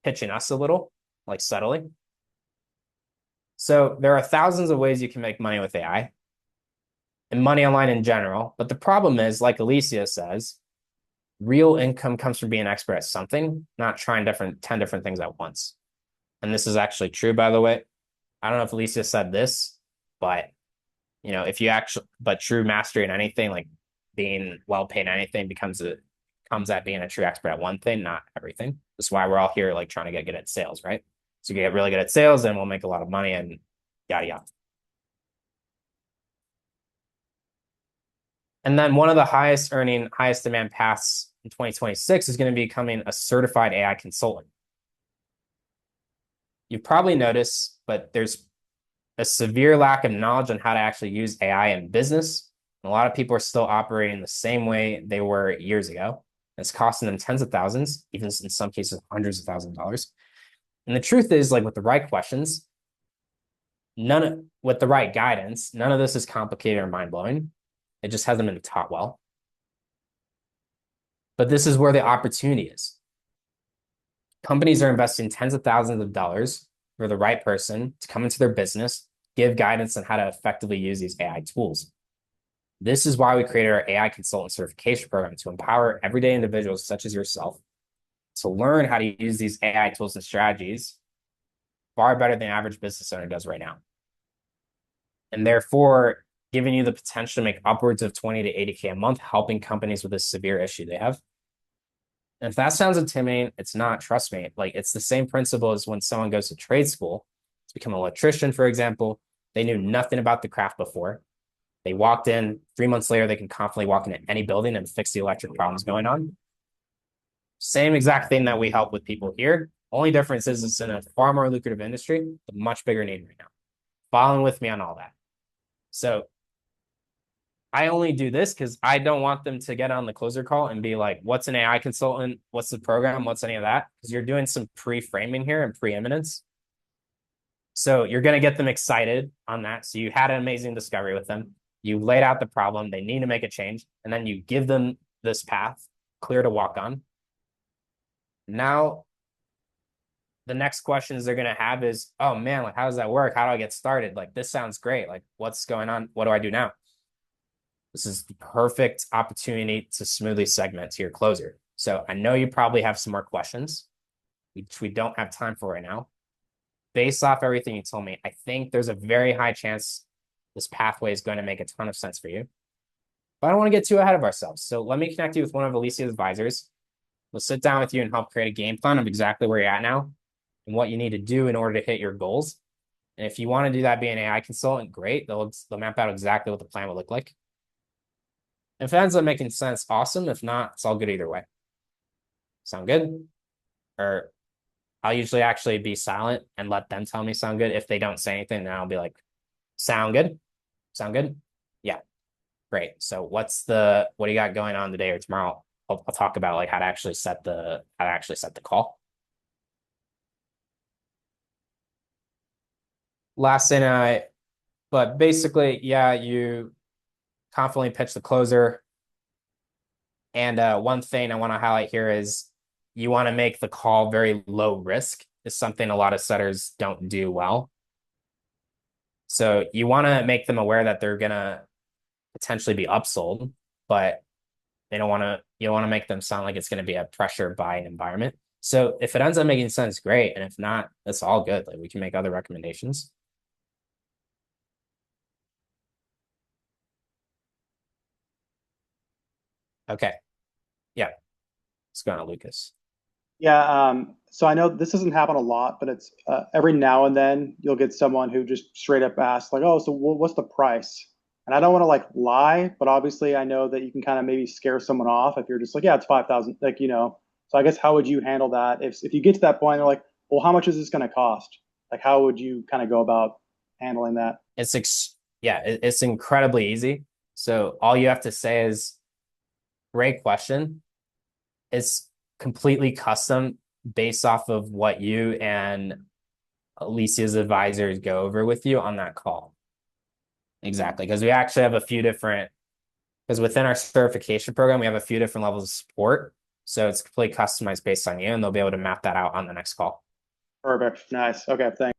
pitching us a little, like subtly. So there are thousands of ways you can make money with AI and money online in general. But the problem is, like Alicia says, real income comes from being an expert at something, not trying 10 different things at once. And this is actually true, by the way. I don't know if Alicia said this, but if you actually, but true mastery in anything, like being well paid in anything comes at being a true expert at one thing, not everything. That's why we're all here, like trying to get good at sales, right? So you get really good at sales, and we'll make a lot of money and yada yada. And then one of the highest demand paths in 2026 is going to be becoming a certified AI consultant. You've probably noticed, but there's a severe lack of knowledge on how to actually use AI in business. And a lot of people are still operating the same way they were years ago. It's costing them tens of thousands, even in some cases, hundreds of thousands of dollars. And the truth is, like with the right questions, with the right guidance, none of this is complicated or mind-blowing. It just hasn't been taught well. But this is where the opportunity is. Companies are investing tens of thousands of dollars for the right person to come into their business, give guidance on how to effectively use these AI tools. This is why we created our AI consultant certification program, to empower everyday individuals such as yourself to learn how to use these AI tools and strategies far better than the average business owner does right now. And therefore, giving you the potential to make upwards of 20 to 80K a month, helping companies with this severe issue they have. And if that sounds intimidating, it's not, trust me. Like, it's the same principle as when someone goes to trade school to become an electrician, for example. They knew nothing about the craft before. They walked in, 3 months later, they can confidently walk into any building and fix the electric problems going on. Same exact thing that we help with people here. Only difference is it's in a far more lucrative industry, with much bigger need right now. Following with me on all that. So I only do this because I don't want them to get on the closer call and be like, what's an AI consultant? What's the program? What's any of that? Because you're doing some pre-framing here and preeminence. So you're going to get them excited on that. So you had an amazing discovery with them. You laid out the problem. They need to make a change. And then you give them this path clear to walk on. Now, the next questions they're going to have is, oh man, like, how does that work? How do I get started? Like, this sounds great. Like, what's going on? What do I do now? This is the perfect opportunity to smoothly segment to your closer. So I know you probably have some more questions, which we don't have time for right now. Based off everything you told me, I think there's a very high chance this pathway is going to make a ton of sense for you. But I don't want to get too ahead of ourselves. So let me connect you with one of Alicia's advisors. We'll sit down with you and help create a game plan of exactly where you're at now and what you need to do in order to hit your goals. And if you want to do that, be an AI consultant, great. They'll map out exactly what the plan will look like. If it ends up making sense, awesome. If not, it's all good either way. Sound good? Or I'll usually actually be silent and let them tell me sound good. If they don't say anything, then I'll be like, sound good? Sound good? Yeah. Great. So what do you got going on today or tomorrow? I'll talk about like how to actually set the call. Last thing but basically, yeah, you confidently pitch the closer. And one thing I want to highlight here is you want to make the call very low risk. Is something a lot of setters don't do well. So you want to make them aware that they're gonna potentially be upsold, but you don't want to make them sound like it's going to be a pressure buying environment. So if it ends up making sense, great. And if not, that's all good. Like, we can make other recommendations. Okay. Yeah. Let's go on to Lucas. Yeah, so I know this doesn't happen a lot, but it's every now and then you'll get someone who just straight up asks like, "Oh, so what's the price?" And I don't want to like lie, but obviously I know that you can kind of maybe scare someone off if you're just like, "Yeah, it's 5,000," like, So I guess how would you handle that if you get to that point, they're like, "Well, how much is this going to cost?" Like, how would you kind of go about handling that? It's incredibly easy. So all you have to say is, "Great question." It's completely custom based off of what you and Alicia's advisors go over with you on that call. Exactly. Because we actually have because within our certification program, we have a few different levels of support. So it's completely customized based on you, and they'll be able to map that out on the next call. Perfect. Nice. Okay, thanks.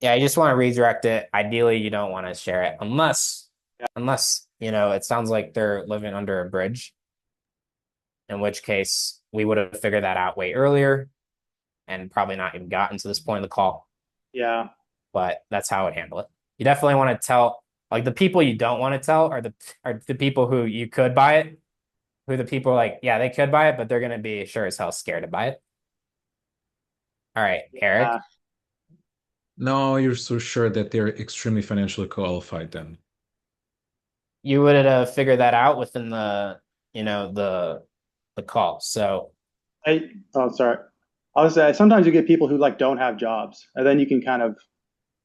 Yeah, you just want to redirect it. Ideally, you don't want to share it unless it sounds like they're living under a bridge. In which case, we would have figured that out way earlier and probably not even gotten to this point of the call. Yeah. But that's how I would handle it. You definitely want to tell, like, the people you don't want to tell are the people who you could buy it, who the people are like, yeah, they could buy it, but they're going to be sure as hell scared to buy it. All right, Eric. No, you're so sure that they're extremely financially qualified then. You would have figured that out within the call. So Sorry. I was say sometimes you get people who like don't have jobs, and then you can kind of,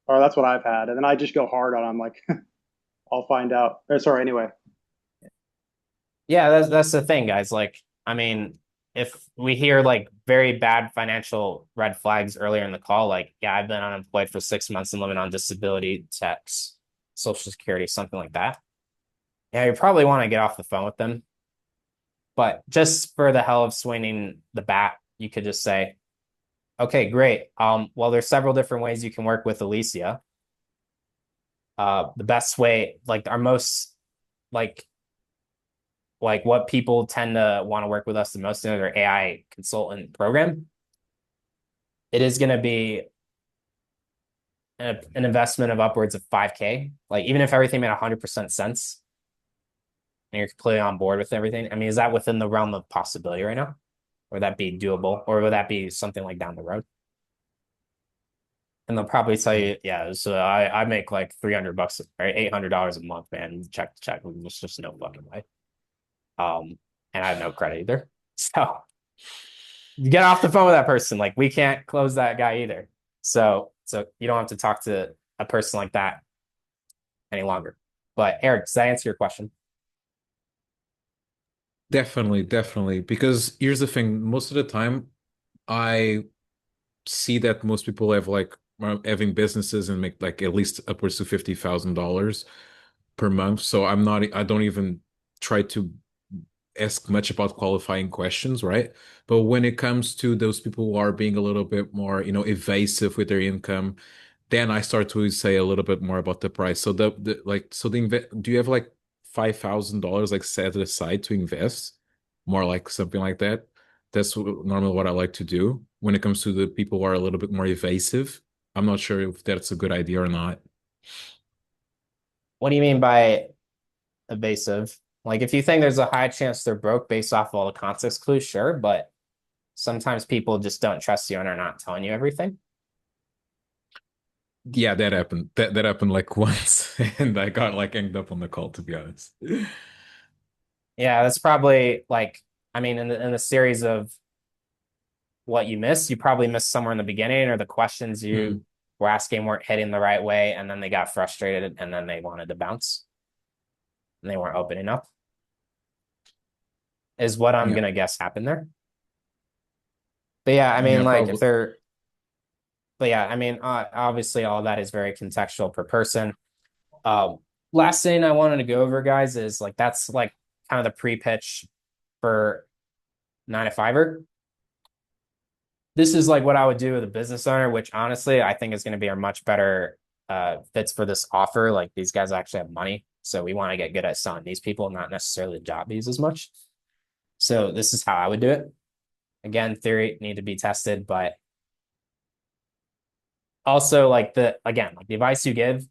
or that's what I've had, and then I just go hard on them, like, I'll find out. Or, sorry, anyway. yeah, that's the thing, guys. Like, I mean, if we hear like very bad financial red flags earlier in the call, like, yeah, I've been unemployed for 6 months and living on disability checks, Social Security, something like that. Yeah, you probably want to get off the phone with them. But just for the hell of swinging the bat, you could just say, okay, great. Well, there's several different ways you can work with Alicia. The best way, like our most like what people tend to want to work with us the most in their AI consultant program. It is going to be an investment of upwards of 5K. Like, even if everything made 100% sense and you're completely on board with everything, I mean, is that within the realm of possibility right now? Or would that be doable? Or would that be something like down the road? And they'll probably tell you, yeah, so I make like $300 or $800 a month, man. Check to check. There's just no fucking way. And I have no credit either. So you get off the phone with that person. Like, we can't close that guy either. So you don't have to talk to a person like that any longer. But Eric, does that answer your question? Definitely, definitely. Because here's the thing, most of the time I see that most people have like having businesses and make like at least upwards to $50,000 per month. So I don't even try to ask much about qualifying questions, right? But when it comes to those people who are being a little bit more, evasive with their income, then I start to say a little bit more about the price. So do you have like $5,000 like set aside to invest? More like something like that. That's normally what I like to do when it comes to the people who are a little bit more evasive. I'm not sure if that's a good idea or not. What do you mean by evasive? Like, if you think there's a high chance they're broke based off of all the context clues, sure, but sometimes people just don't trust you and are not telling you everything. Yeah, that happened. That happened like once, and I got like hanged up on the call, to be honest. Yeah, that's probably like, I mean, in the series of what you missed, you probably missed somewhere in the beginning, or the questions you were asking weren't hitting the right way, and then they got frustrated and then they wanted to bounce and they weren't opening up, is what I'm Yeah. gonna guess happened there. But yeah, I mean, Yeah, like, probably. if they're, but yeah, I mean, obviously all that is very contextual per person. Last thing I wanted to go over, guys, is like, that's like kind of the pre-pitch for 9 to 5er. This is like what I would do with a business owner, which honestly I think is going to be a much better fits for this offer. Like, these guys actually have money, so we want to get good at selling these people, not necessarily jobbies as much. So this is how I would do it. Again, theory need to be tested, but also like the advice you give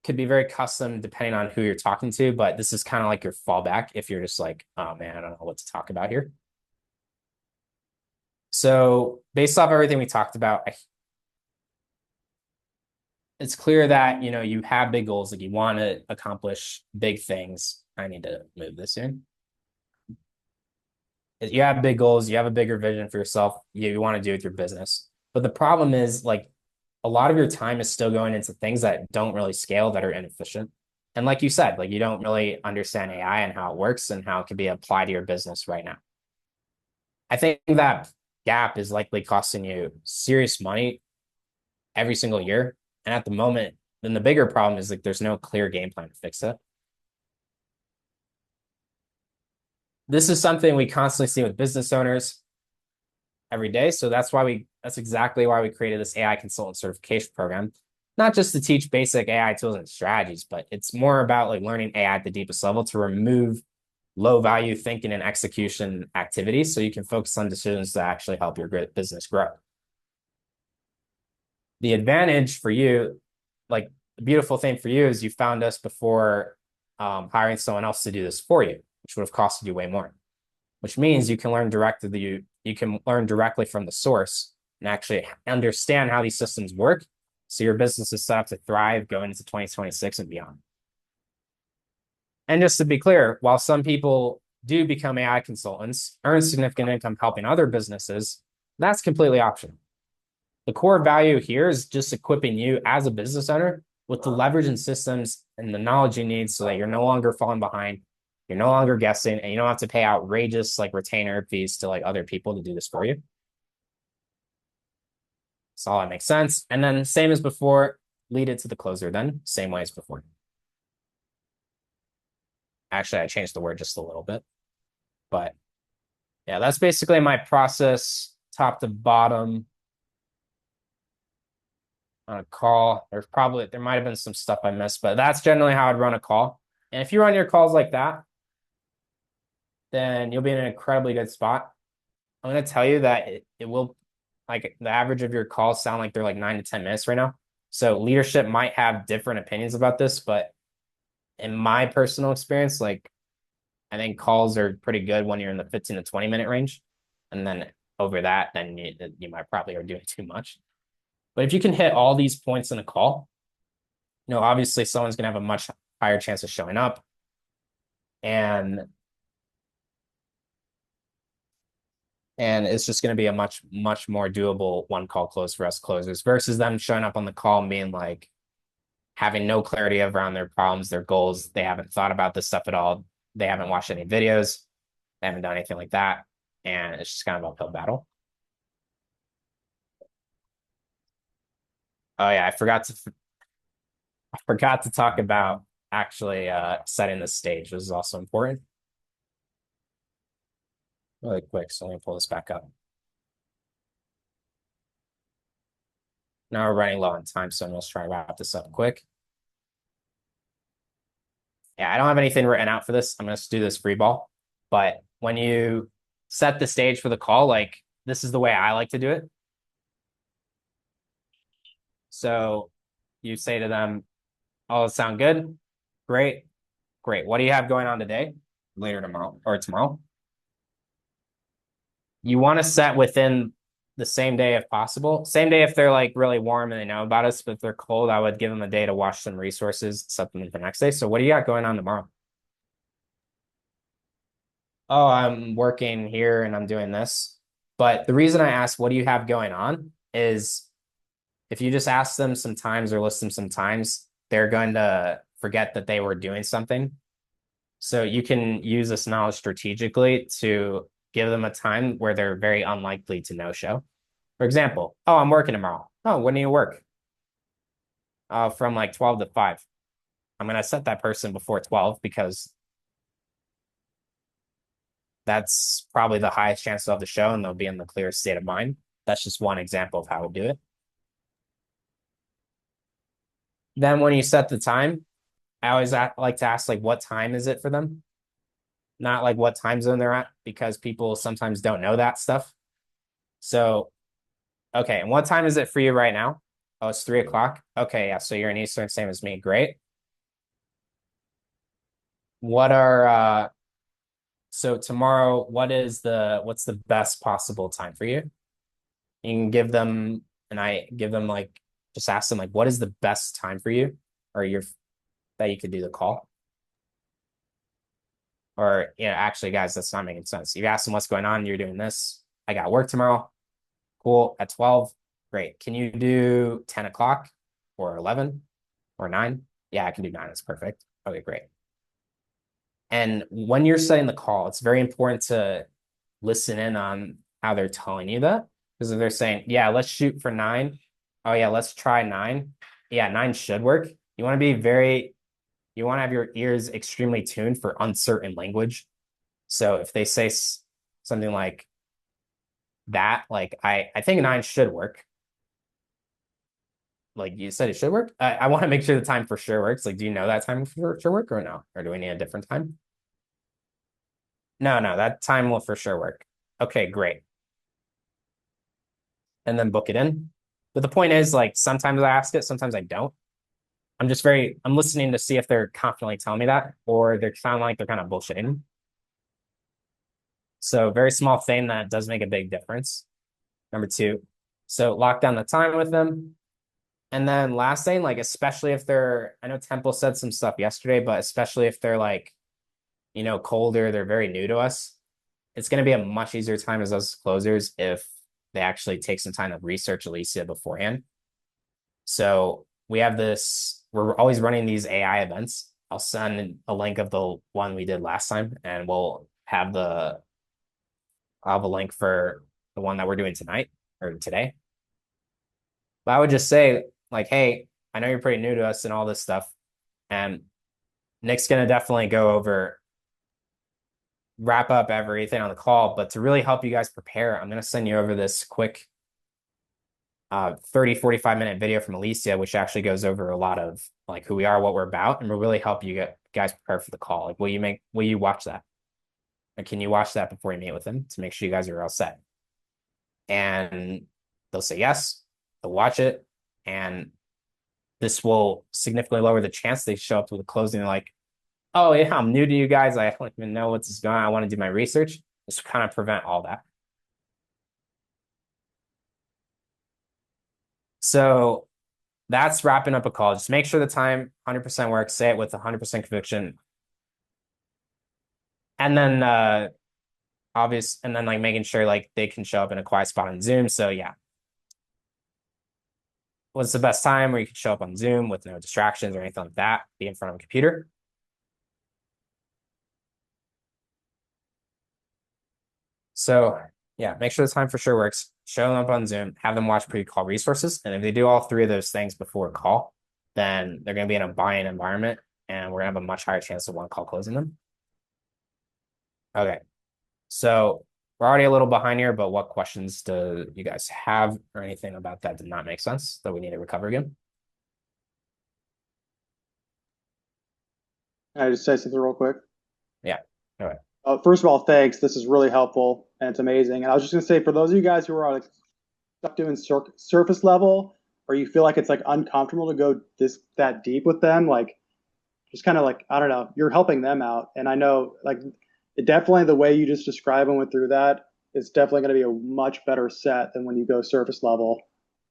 could be very custom depending on who you're talking to, but this is kind of like your fallback if you're just like, oh man, I don't know what to talk about here. So based off everything we talked about, it's clear that you have big goals, like you want to accomplish big things. I need to move this in. You have big goals, you have a bigger vision for yourself, you want to do with your business. But the problem is, like, a lot of your time is still going into things that don't really scale, that are inefficient. And like you said, like, you don't really understand AI and how it works and how it can be applied to your business right now. I think that gap is likely costing you serious money every single year. And at the moment, then the bigger problem is like there's no clear game plan to fix it. this is something we constantly see with business owners every day. So that's exactly why we created this AI consultant certification program. Not just to teach basic AI tools and strategies, but it's more about like learning AI at the deepest level to remove low value thinking and execution activities so you can focus on decisions that actually help your business grow. The advantage for you, like the beautiful thing for you, is you found us before hiring someone else to do this for you, which would have costed you way more. Which means you can learn directly from the source and actually understand how these systems work, so your business is set up to thrive going into 2026 and beyond. And just to be clear, while some people do become AI consultants, earn significant income helping other businesses, that's completely optional. The core value here is just equipping you as a business owner with the leverage and systems and the knowledge you need so that you're no longer falling behind, you're no longer guessing, and you don't have to pay outrageous like retainer fees to like other people to do this for you. So all that makes sense. And then same as before, lead it to the closer then, same way as before. Actually, I changed the word just a little bit. But yeah, that's basically my process top to bottom on a call. There might have been some stuff I missed, but that's generally how I'd run a call. And if you run your calls like that, then you'll be in an incredibly good spot. I'm going to tell you that it will, like the average of your calls sound like they're like 9 to 10 minutes right now. So leadership might have different opinions about this, but in my personal experience, like I think calls are pretty good when you're in the 15 to 20 minute range. And then over that, then you might probably are doing too much. But if you can hit all these points in a call, obviously someone's going to have a much higher chance of showing up. And it's just going to be a much, much more doable one call close for us closers versus them showing up on the call and being like having no clarity around their problems, their goals. They haven't thought about this stuff at all. They haven't watched any videos. They haven't done anything like that. And it's just kind of an uphill battle. Oh yeah, I forgot to talk about actually setting the stage. This is also important. Really quick, so let me pull this back up. Now we're running low on time, so let's try to wrap this up quick. Yeah, I don't have anything written out for this. I'm going to do this free ball. But when you set the stage for the call, like this is the way I like to do it. So you say to them, "Oh, sound good? Great. Great. What do you have going on today? Later tomorrow or tomorrow?" You want to set within the same day if possible. Same day if they're like really warm and they know about us, but if they're cold, I would give them a day to wash some resources, set them the next day. So what do you got going on tomorrow? Oh, I'm working here and I'm doing this. But the reason I ask, what do you have going on, is if you just ask them some times or list them some times, they're going to forget that they were doing something. So you can use this knowledge strategically to give them a time where they're very unlikely to no-show. For example, oh, I'm working tomorrow. Oh, when do you work? From like 12 to 5. I'm going to set that person before 12 because that's probably the highest chance of the show and they'll be in the clearest state of mind. That's just one example of how we do it. Then when you set the time, I always like to ask, like, what time is it for them? Not like what time zone they're at, because people sometimes don't know that stuff. So, okay, and what time is it for you right now? Oh, it's 3 o'clock. Okay, yeah, so you're in Eastern, same as me. Great. So tomorrow, what's the best possible time for you? You can give them, and I give them like, just ask them like, what is the best time for you, or that you could do the call? Or, actually, guys, that's not making sense. You ask them what's going on, you're doing this. I got work tomorrow. Cool. At 12. Great. Can you do 10 o'clock or 11 or 9? Yeah, I can do 9. That's perfect. Okay, great. And when you're setting the call, it's very important to listen in on how they're telling you that. Because if they're saying, yeah, let's shoot for 9. Oh, yeah, let's try 9. Yeah, 9 should work. You want to have your ears extremely tuned for uncertain language. So if they say something like that, like I think 9 should work. Like you said, it should work. I want to make sure the time for sure works. Like, do you know that time for sure work or no? Or do we need a different time? No, that time will for sure work. Okay, great. And then book it in. But the point is, like, sometimes I ask it, sometimes I don't. I'm listening to see if they're confidently telling me that, or they're sounding like they're kind of bullshitting. So very small thing that does make a big difference. Number 2. So lock down the time with them. And then last thing, like, especially if I know Temple said some stuff yesterday, but especially if they're like, colder, they're very new to us. It's going to be a much easier time as us closers if they actually take some time to research Alicia beforehand. So we're always running these AI events. I'll send a link of the one we did last time, and I'll have a link for the one that we're doing tonight or today. But I would just say, like, hey, I know you're pretty new to us and all this stuff. And Nick's going to definitely wrap up everything on the call. But to really help you guys prepare, I'm going to send you over this quick 30-45 minute video from Alicia, which actually goes over a lot of like who we are, what we're about, and will really help you guys prepare for the call. Like, will you watch that? And can you watch that before you meet with them to make sure you guys are all set? And they'll say yes, they'll watch it, and this will significantly lower the chance they show up to the closing like, oh yeah, I'm new to you guys. I don't even know what's going on. I want to do my research. Just to kind of prevent all that. So that's wrapping up a call. Just make sure the time 100% works. Say it with 100% conviction. And then like making sure like they can show up in a quiet spot on Zoom. So yeah. What's the best time where you can show up on Zoom with no distractions or anything like that? Be in front of a computer. So yeah, make sure the time for sure works. Show them up on Zoom, have them watch pre-call resources. And if they do all 3 of those things before a call, then they're going to be in a buy-in environment and we're going to have a much higher chance of one call closing them. Okay. So we're already a little behind here, but what questions do you guys have or anything about that did not make sense that we need to recover again? Can I just say something real quick? Yeah. All right. First of all, thanks. This is really helpful and it's amazing. And I was just gonna say, for those of you guys who are like stuck doing surface level, or you feel like it's like uncomfortable to go that deep with them, like just kind of like, I don't know, you're helping them out. And I know like definitely the way you just described and went through that is definitely going to be a much better set than when you go surface level.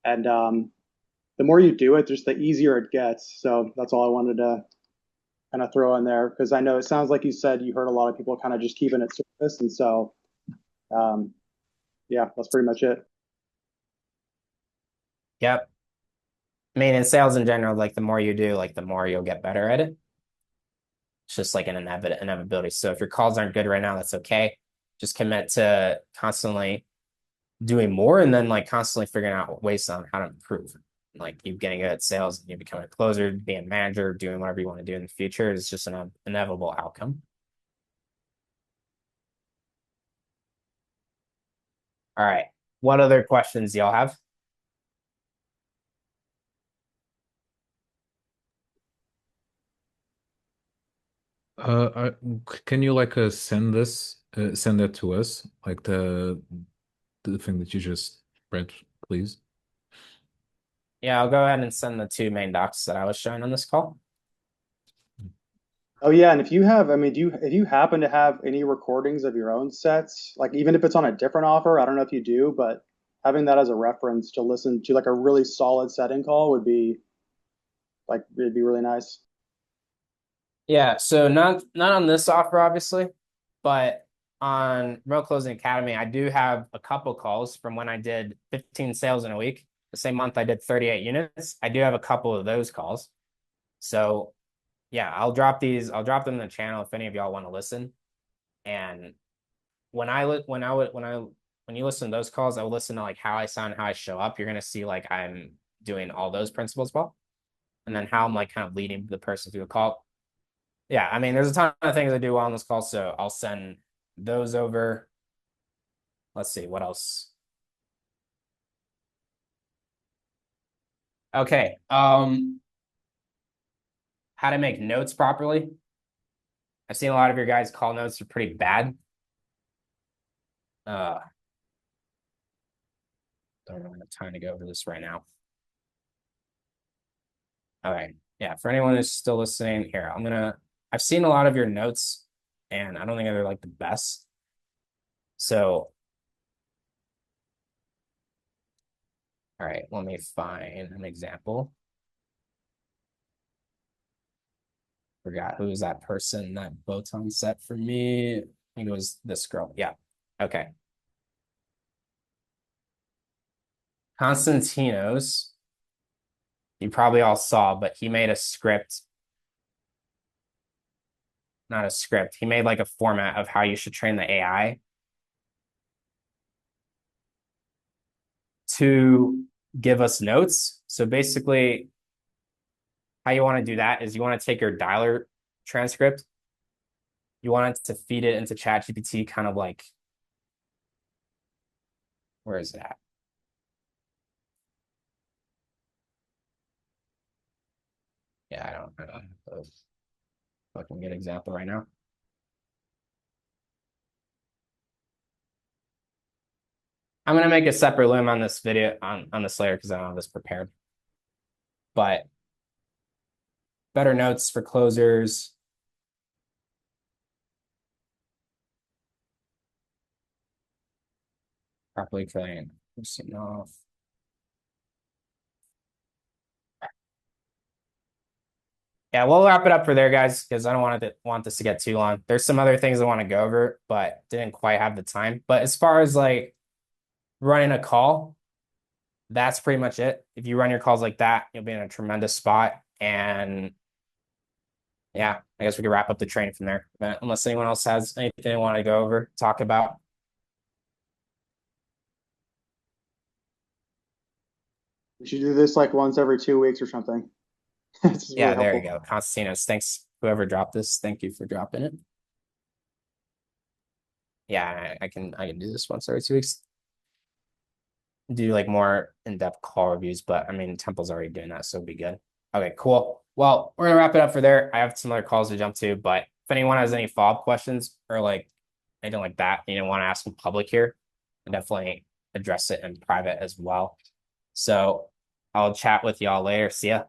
And the more you do it, just the easier it gets. So that's all I wanted to kind of throw in there, because I know it sounds like you said you heard a lot of people kind of just keeping it surface. And so, yeah, that's pretty much it. Yep. I mean, in sales in general, like the more you do, like the more you'll get better at it. It's just like an inevitability. So if your calls aren't good right now, that's okay. Just commit to constantly doing more and then like constantly figuring out ways on how to improve. Like you getting good at sales and you becoming a closer, being a manager, doing whatever you want to do in the future is just an inevitable outcome. All right. What other questions do y'all have? Can you like send that to us, like the thing that you just read, please? Yeah, I'll go ahead and send the 2 main docs that I was showing on this call. Oh yeah, and if you have, I mean, if you happen to have any recordings of your own sets, like even if it's on a different offer, I don't know if you do, but having that as a reference to listen to like a really solid setting call would be like, it'd be really nice. Yeah, so not on this offer, obviously, but on Remote Closing Academy, I do have a couple calls from when I did 15 sales in a week. The same month I did 38 units. I do have a couple of those calls. So yeah, I'll drop them in the channel if any of y'all want to listen. And when you listen to those calls, I will listen to like how I sound, how I show up. You're gonna see like I'm doing all those principles well. And then how I'm like kind of leading the person through the call. Yeah, I mean, there's a ton of things I do well on this call, so I'll send those over. Let's see, what else? Okay, how to make notes properly. I've seen a lot of your guys' call notes are pretty bad. Don't really have time to go over this right now. All right, yeah, for anyone who's still listening here, I've seen a lot of your notes and I don't think they're like the best. So, all right, let me find an example. Forgot who was that person that Botan set for me. I think it was this girl. Yeah. Okay. Konstantinos, you probably all saw, but he made a script. Not a script. He made like a format of how you should train the AI to give us notes. So basically, how you want to do that is you want to take your dialer transcript. You want it to feed it into ChatGPT, kind of like, where is that? Yeah, I don't have a fucking good example right now. I'm gonna make a separate limb on this video on this layer because I don't have this prepared. But better notes for closers. Properly trained. Off. Yeah, we'll wrap it up for there, guys, because I don't want this to get too long. There's some other things I want to go over, but didn't quite have the time. But as far as like running a call, that's pretty much it. If you run your calls like that, you'll be in a tremendous spot. And yeah, I guess we can wrap up the training from there. But unless anyone else has anything they want to go over, talk about. We should do this like once every 2 weeks or something. This is Yeah, really there you helpful. go. Constantinos, thanks. Whoever dropped this, thank you for dropping it. Yeah, I can do this once every 2 weeks. Do like more in-depth call reviews, but I mean, Temple's already doing that, so it'll be good. Okay, cool. Well, we're gonna wrap it up for there. I have some other calls to jump to, but if anyone has any follow-up questions or like anything like that, you don't want to ask in public here, I'll definitely address it in private as well. So I'll chat with y'all later. See ya.